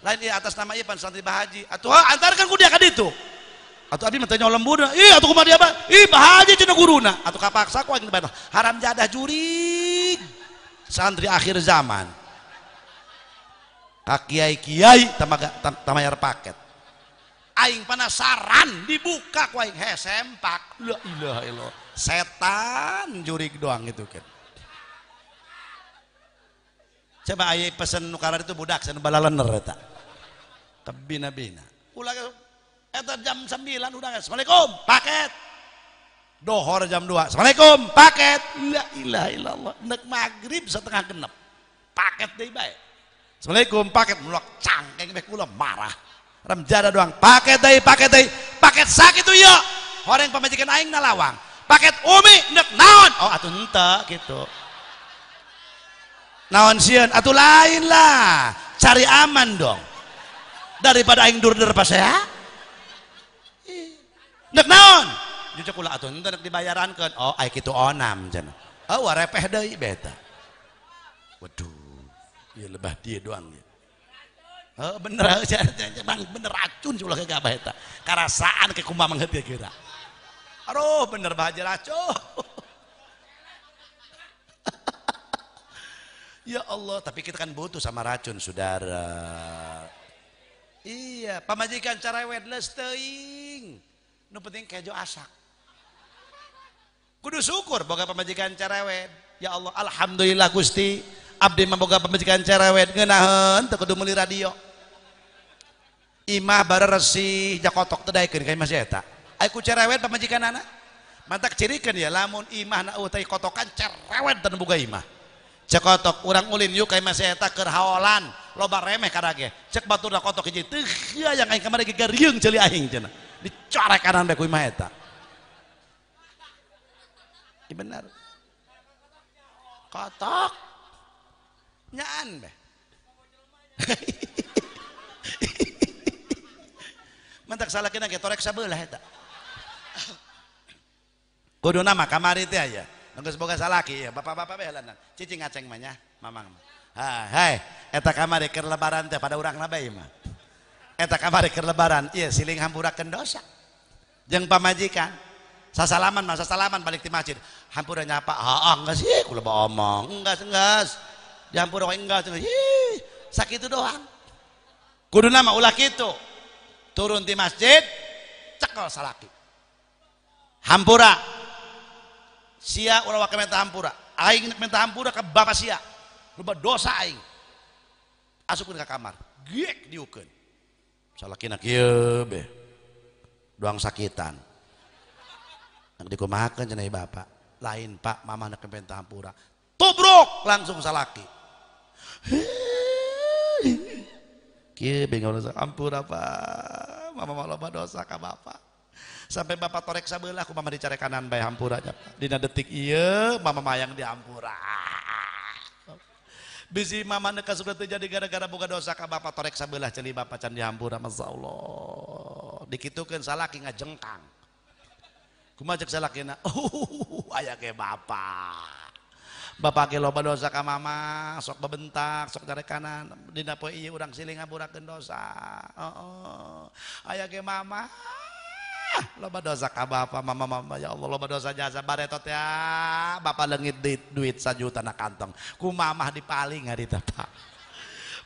lain iya atas nama iya pan santri bahaji atuh antarkan ku dia ka ditu atuh abdi mah teu nyolem budak ih atuh kumaha dia mah ih bahaji cenah guruna atuh kapaksa ku aing dibayar haram jadah jurig santri akhir zaman ka kiai-kiai tamayar paket aing penasaran dibuka ku aing he sempak la ilaha illallah setan jurig doang itu kan coba aya pesen nukarar itu budak sanu balalener eta kabina-bina ulah eta jam 9 udah assalamualaikum paket dohor jam 2 assalamualaikum paket la ilaha illallah nek magrib setengah genep paket deui bae assalamualaikum paket mulak cangkeng bae kula marah ram jada doang paket deui paket sakitu ieu horeng pamajikan aing nalawang paket umi nek naon oh atuh henteu kitu naon sieun atuh lain lah cari aman dong daripada aing dur-dur pas ya nek naon jucuk ulah atuh henteu nek dibayarankeun oh aya kitu onam cenah oh warepeh deui beta waduh ieu lebah dieu doang ya oh bener bang bener racun ulah ke gabah eta karasaan ke kumaha mangeuti geura aduh bener bahaja racun ya Allah tapi kita kan butuh sama racun saudara iya pamajikan carewet leus teuing nu penting kejo asak kudu syukur boga pamajikan carewet ya Allah alhamdulillah Gusti abdi mah boga pamajikan carewet ngeunaheun teu kudu meuli radio imah bareresi jakotok teu daekeun ka imah si eta aya ku carewet pamajikanana mantak cirikeun ya lamun imah na teh kotokan carewet dan boga imah cek kotok urang ulin yuk kayak masih eta keur haolan loba remeh kadage cek batur da kotok hiji teu yang aing kamari geger rieung ceuli aing cenah dicorek kanan bae ku imah eta ieu bener kotok nyaan bae mantak salakina ge torek sabeulah eta kuduna mah kamari teh aya geus boga salaki ya bapak-bapak bae heulanan cicing ngaceng mah nya mamang hai eta kamari keur lebaran teh pada urang bae mah eta kamari keur lebaran ieu siling hampurakeun dosa jeung pamajikan sasalaman mah sasalaman balik ti masjid hampura nyapa enggas sih kula bae omong enggas dihampura we enggas ih sakitu doang kuduna mah ulah kitu turun ti masjid cekel salaki hampura sia ulah wake minta hampura aing minta hampura ke bapak sia loba dosa aing asupkeun ka kamar giek diukeun salakina kieu be doang sakitan nak dikumahakeun cenah bapak lain pak mama nak minta hampura tubruk langsung salaki kieu be ngaurus hampura pak mama loba dosa ka bapak sampai bapak torek sabelah aku mama dicari kanan bae hampuranya dina detik iya mama mayang di hampura bisi mama neka sudah terjadi gara-gara boga dosa ka bapak torek sabelah celi bapak can dihampura masyaallah dikitukeun salaki ngajengkang kumaha cek salakina aya ge bapak bapak ge loba dosa ka mama sok bebentak sok darekanan dina poe ieu urang silih ngaburakeun dosa aya ge mama loba dosa ka bapak mama ya Allah loba dosa jasa baretot ya bapak leungit duit 1 juta na kantong ku mamah dipaling harita Pak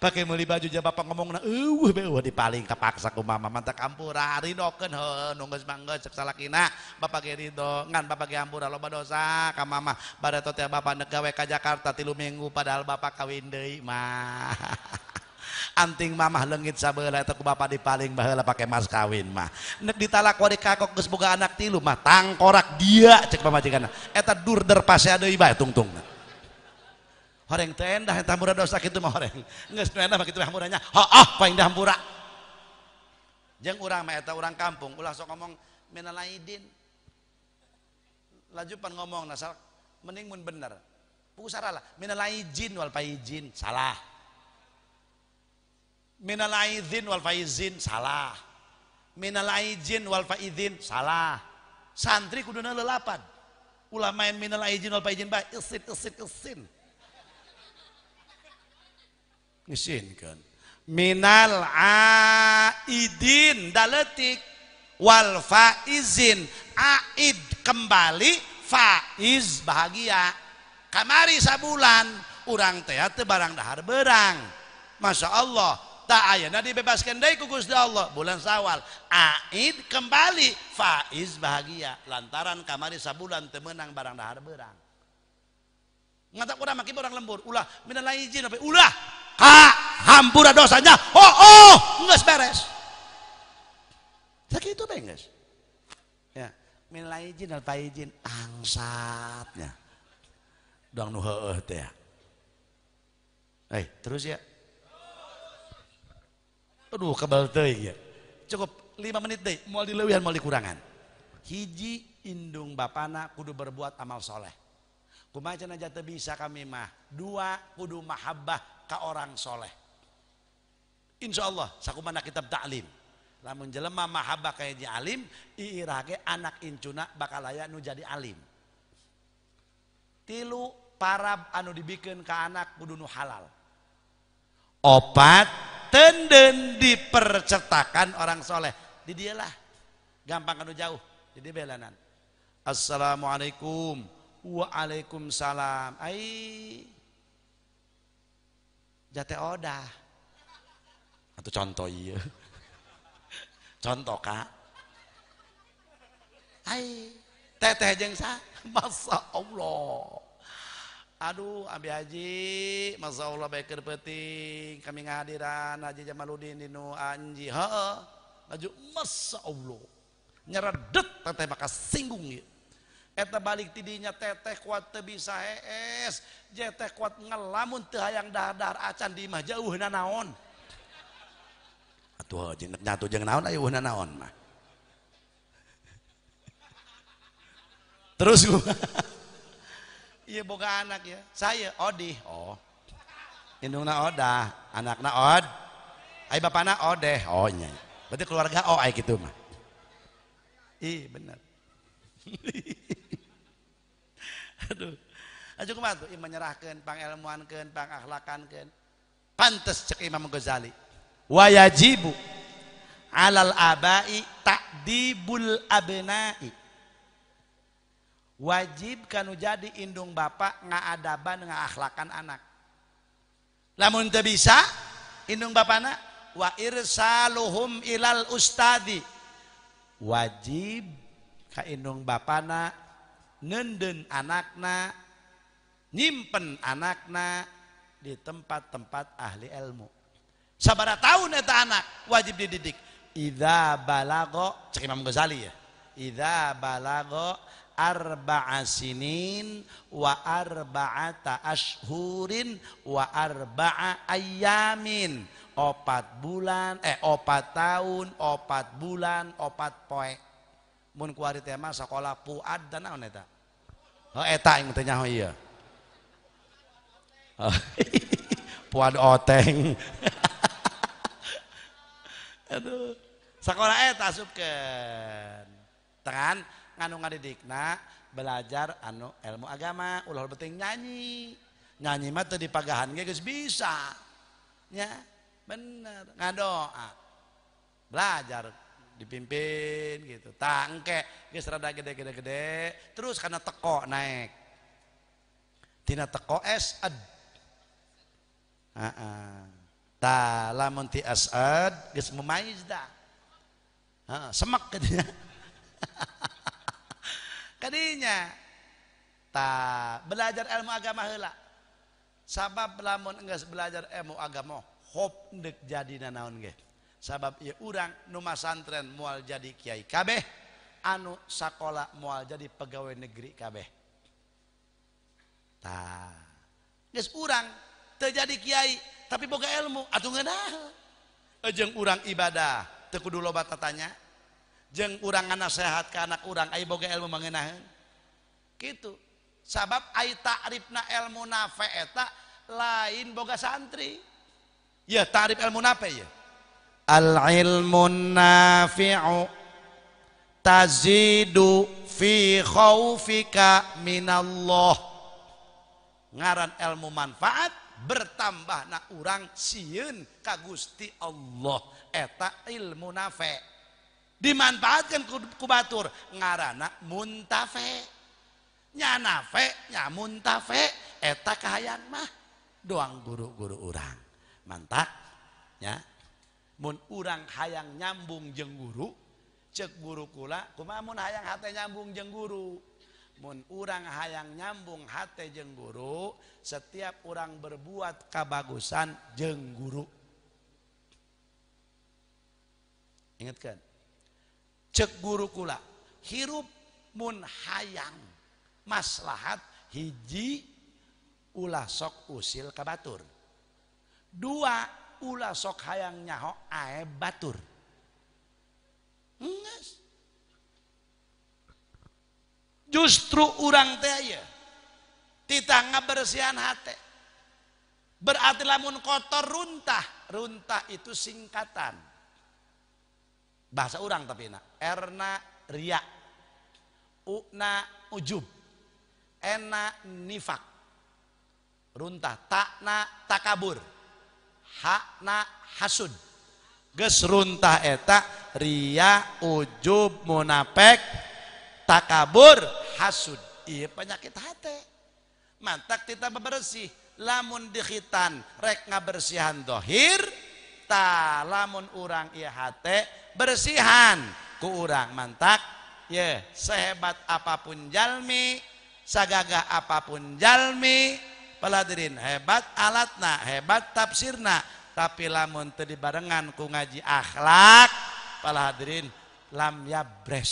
pakai meuli baju ja bapak ngomongna eueuh dipaling kapaksa ku mama mantap ampura ridokeun heuh nu geus manggeus cek salakina bapak ge ridho ngan bapak ge ampura loba dosa ka mama baretot ya bapak neuk gawe ka Jakarta 3 minggu padahal bapak kawin deui mah anting mamah leungit sabeula eta ku bapak dipaling baheula pake mas kawin mah neuk ditalak wari kakok geus boga anak 3 mah tangkorak dia cek pamajikanna eta durder pasea deui bae tungtungna horeng teu endah eta hampura dosa kitu mah horeng geus nu endah mah kitu hampuranya paling dah hampura jeung urang mah eta urang kampung ulah sok ngomong minal aidin laju pan ngomong nasal mending mun bener pugu salah minal aidin wal faizin salah minal aidin wal faizin salah minal aidin wal faizin salah santri kuduna lelapan ulah main minal aidin wal faizin bae isin ngisinkeun minal aidin daletik wal faizin aid kembali faiz bahagia kamari sabulan urang teh teu barang dahar beurang masya Allah tak ayeuna dibebaskan deui ku Gusti Allah bulan Syawal aid kembali faiz bahagia lantaran kamari sabulan teu meunang barang dahar beurang ngatak urang maki urang lembur ulah minal aidin ulah hampura dosanya geus beres sakitu bae geus ya minal aidin wal faizin angsatnya dong nu heueuh teh ya terus ya aduh kebal teuing ya cukup 5 menit deh moal dileuwihan moal dikurangan hiji indung bapana kudu berbuat amal soleh kumaha cenah teu bisa kami mah 2 kudu mahabbah ka orang soleh insyaallah sakumana kitab ta'lim lamun jelema mahabbah ka hiji alim iirage anak incuna bakal aya nu jadi alim 3 parab anu dibikeun ka anak kudu nu halal 4 tenden dipercetakan orang soleh di dialah gampang anu jauh jadi belanan assalamualaikum waalaikumsalam jate odah atau contoh iya contoh kak teteh jeung sa masya Allah aduh Abi Haji masya Allah baik penting kami ngahadiran Haji Jamaludin di nu anji laju masya Allah nyeredet teteh maka singgung ya eta balik tidinya teteh kuat teu bisa hees jeteh kuat ngelamun teu hayang dahar-dahar acan di imah jauhna naon atuh jeung nyatu jeung naon aya eueuhna naon mah terus gua iya boga anak ya saya Odi indungna Odah anakna Od ai bapana Odeh nya berarti keluarga ai gitu mah bener aduh aja kumaha tuh menyerahkeun pangilmuankeun pangakhlakankeun pantes cek Imam Ghazali wa yajibu alal abai ta'dibul abnai wajib kanu jadi indung bapak ngaadaban ngakhlakan anak lamun teu bisa indung bapana wa irsaluhum ilal ustadi wajib ka indung bapana nenden anakna nyimpen anakna di tempat-tempat ahli ilmu sabaraha taun eta anak wajib dididik idza balago cek Imam Ghazali ya idza balago arba'a sinin wa arba'ata ashhurin wa arba'a ayamin 4 bulan 4 tahun 4 bulan 4 poe mun ku ari teh mah sakola puad dan naon eta eta yang teh nyaho ieu puad oteng. Aduh, sekolah eta asupkeun tangan nganu ngadidikna belajar anu ilmu agama ulah penting nyanyi mah teu dipagahan ge geus bisa nya bener ngadoa belajar dipimpin gitu tah engke geus rada gede terus kana teko naik tina teko asad tah lamun ti asad geus mumayyiz dah semak kadinya kadinya tah belajar ilmu agama heula sabab lamun enggeus belajar ilmu agama hop deuk jadina naon ge sabab ieu urang nu masantren moal jadi kiai kabeh anu sakola moal jadi pegawai negeri kabeh tah geus urang teu jadi kiai tapi boga ilmu atuh ngeunaheun jeung urang ibadah teu kudu loba tatanya jeung urang nganasehat ka anak urang aya boga ilmu mangeunahkeun kitu sabab ai ta'rifna ilmu nafe eta lain boga santri ya ta'rif ilmu nafe ya al ilmu nafi'u tazidu fi khaufika minallah ngaran ilmu manfaat bertambah na urang sieun ka Gusti Allah eta ilmu nafe dimanfaatkan ku batur ngaranna muntafe nya nafe nya muntafe eta kahayang mah doang guru-guru urang mantap nya mun urang hayang nyambung jeung guru ceuk guru kula kumaha mun hayang hate nyambung jeung guru mun urang hayang nyambung hate jeung guru setiap urang berbuat kabagusan jeung guru ingatkeun cek guru kula hirup mun hayang maslahat hiji ulah sok usil ka batur dua ulah sok hayang nyaho ae batur geus justru urang teh aya titah ngabersihan hate berarti lamun kotor runtah itu singkatan bahasa urang tapi erna ria una ujub ena nifak runtah takna takabur hakna hasud geus runtah eta ria ujub munafik takabur hasud ieu penyakit hate mantak kita bebersih lamun dikhitan rek ngabersihan dohir ta lamun urang ieu hate bersihan ku urang mantak ye sehebat apapun jalmi sagagah apapun jalmi peladirin hebat alatna hebat tafsirna tapi lamun teu dibarengan ku ngaji akhlak peladirin lam yabres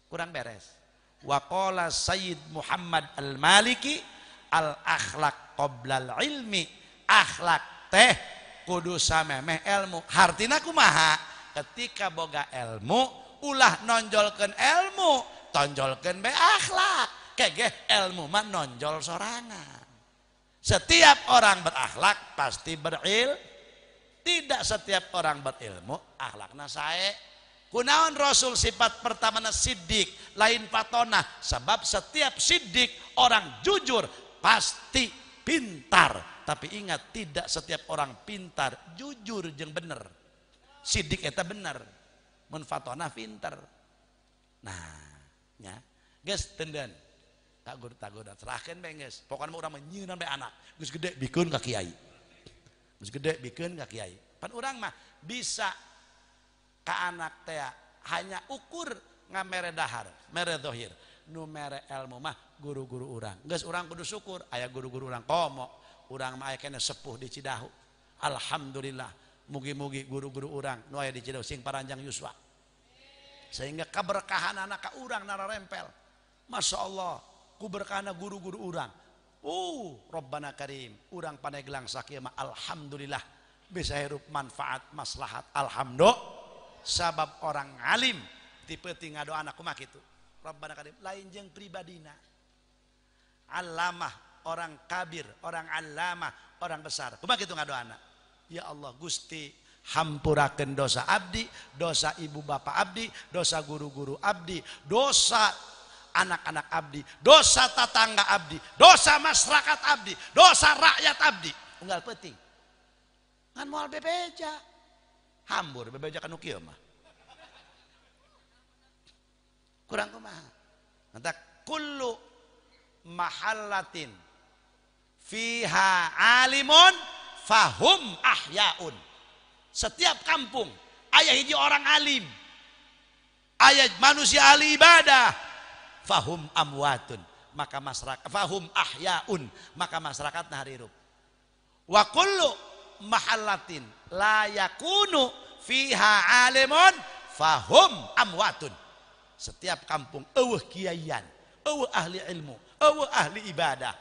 kurang beres wa qala Sayyid Muhammad Al-Maliki al akhlak qoblal ilmi akhlak teh kudu samemeh ilmu hartina kumaha ketika boga ilmu ulah nonjolkeun ilmu tonjolkeun be akhlak kege ilmu mah nonjol sorangan setiap orang berakhlak pasti tidak setiap orang berilmu akhlakna sae kunaon Rasul sifat pertamana siddiq lain patona sebab setiap siddiq orang jujur pasti pintar tapi ingat tidak setiap orang pintar jujur jeung bener siddiq eta bener mun fatona pinter nah nya geus teudeun tagur serahkeun bae geus pokona urang mah nyieunnan bae anak geus gede bikeun ka kiai geus gede bikeun ka kiai pan urang mah bisa ka anak teh hanya ukur ngamere dahar mere dohir nu mere ilmu mah guru-guru urang geus urang kudu syukur aya guru-guru urang komo urang mah aya keneh sepuh di Cidahu alhamdulillah mugi-mugi guru-guru urang nu aya di Cidahu sing paranjang yuswa sehingga keberkahan anak ka urang nararempel Masya Allah ku berkahana guru-guru urang Rabbana Karim urang paneglang sakieu mah alhamdulillah bisa hirup manfaat maslahat alhamdulillah sabab orang alim tipe tinggal doa anak kumaha kitu Rabbana Karim lain jeung pribadina Allamah orang kabir, orang allamah, orang besar. Kumaha kitu ngadoana? Ya Allah Gusti, hampurakeun dosa abdi, dosa ibu bapak abdi, dosa guru-guru abdi, dosa anak-anak abdi, dosa tetangga abdi, dosa masyarakat abdi, dosa rakyat abdi. Unggal penting. Ngan moal bebeja. Hambur bebeja kanu kieu mah. Kurang kumaha? Manta kullu mahallatin fiha alimun fahum ahyaun. Setiap kampung aya hiji orang alim, aya manusia ahli ibadah, fahum amwatun, maka masyarakat fahum ahyaun, maka masyarakat hirup. Wa kullu mahallatin la yakunu fiha alimun fahum amwatun. Setiap kampung eueuh kiaian, eueuh ahli ilmu, eueuh ahli ibadah,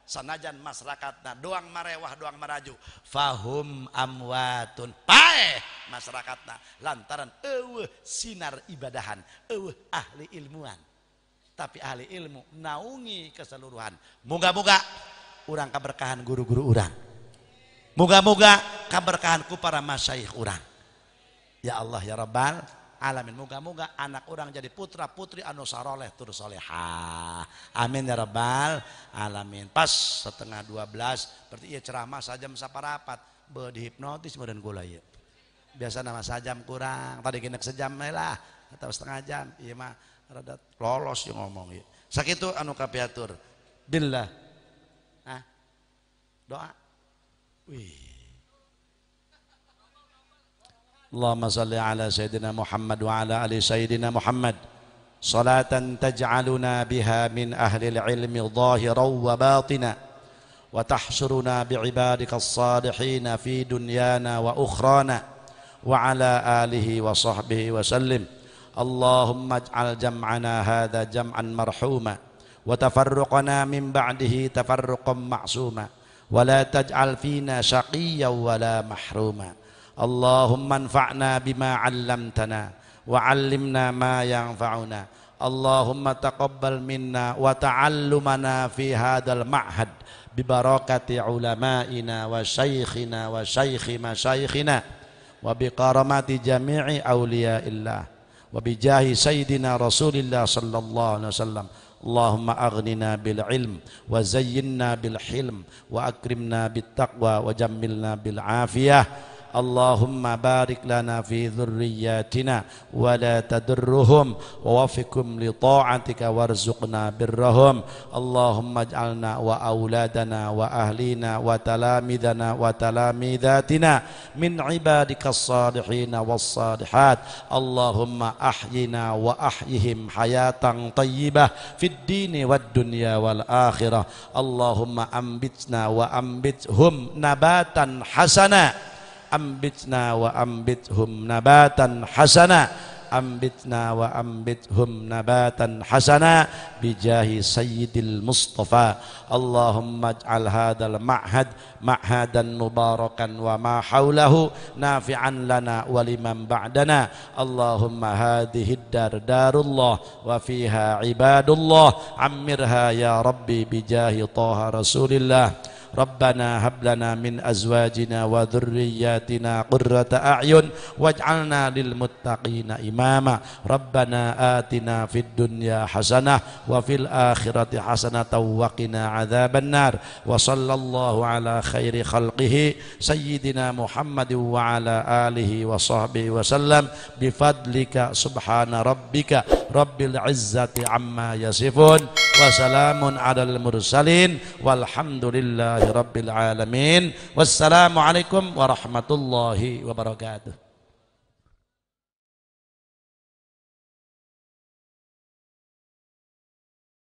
sanajan masyarakatna doang marewah doang maraju, fahum amwatun, paeh masyarakatna lantaran eueuh sinar ibadahan, eueuh ahli ilmuan. Tapi ahli ilmu naungi keseluruhan. Moga-moga urang kaberkahan guru-guru urang, moga-moga kaberkahan ku para masyayikh urang. Ya Allah ya Rabbal alamin. Moga-moga anak orang jadi putra putri anu saroleh tur solehah. Amin ya Rabbal alamin. Pas setengah 12 berarti ieu ceramah sajam saparapat beuh dihipnotis meureun kula ieu. Biasa nama sajam kurang, tadi genek sejam lah atau setengah jam. Ieu mah rada lolos yang ngomong ieu. Sakitu anu kapiatur. Billah. Doa. Wih. Allahumma salli ala Sayyidina Muhammad wa ala ali Sayyidina Muhammad salatan taj'aluna biha min ahli al-ilmi zahiran wa batina wa tahsuruna bi'ibadika as-salihin fi dunyana wa ukhrana wa ala alihi wa sahbihi wa sallim. Allahumma ij'al jam'ana hadha jam'an marhuma wa tafarruqana min ba'dihi tafarruqan ma'suma wa la taj'al fina shaqiyyan wa la mahruma. Allahumma anfa'na bima 'allamtana wa 'allimna ma yanfa'una. Allahumma taqabbal minna wa ta'allumana fi hadzal ma'had bi barakati ulama'ina wa syaikhina wa syaikhi masyaikhina wa bi karamati jami'i awliya'illah wa bi jahi sayyidina Rasulillah sallallahu alaihi wasallam. Allahumma aghnina bil ilm wa zayyinna bil hilm wa akrimna bit taqwa wa jammilna bil afiyah. Allahumma barik lana fi dhurriyyatina wa la tadurruhum wa wafiqhum li ta'atika warzuqna birrahum. Allahumma ij'alna wa auladana wa ahlina wa talamidana wa talamidatina min ibadikas salihin was salihat. Allahumma ahyina wa ahyihim hayatan tayyibah fid dini wad dunya wal akhirah. Allahumma ambitna wa ambithum nabatan hasana. Ambitna wa ambithum nabatan hasana. Ambitna wa ambithum nabatan hasana bijahi sayyidil Mustafa. Allahumma ij'al hadzal ma'had ma'hadan mubarakan wa ma haulahu nafi'an lana wa liman ba'dana. Allahumma hadhihi dar darullah wa fiha ibadullah ammirha ya rabbi bijahi taha rasulillah. Rabbana hab lana min azwajina wa dhurriyyatina qurrata a'yun waj'alna lil muttaqina imama. Rabbana atina fid dunya hasanah wa fil akhirati hasanatan wa qina adzabannar. Wa sallallahu ala khairi khalqihi sayyidina Muhammad wa ala alihi wa sahbihi wa sallam bi fadlika subhana rabbika rabbil izzati amma yasifun wa salamun alal mursalin walhamdulillahi rabbil alamin. Wassalamualaikum warahmatullahi wabarakatuh.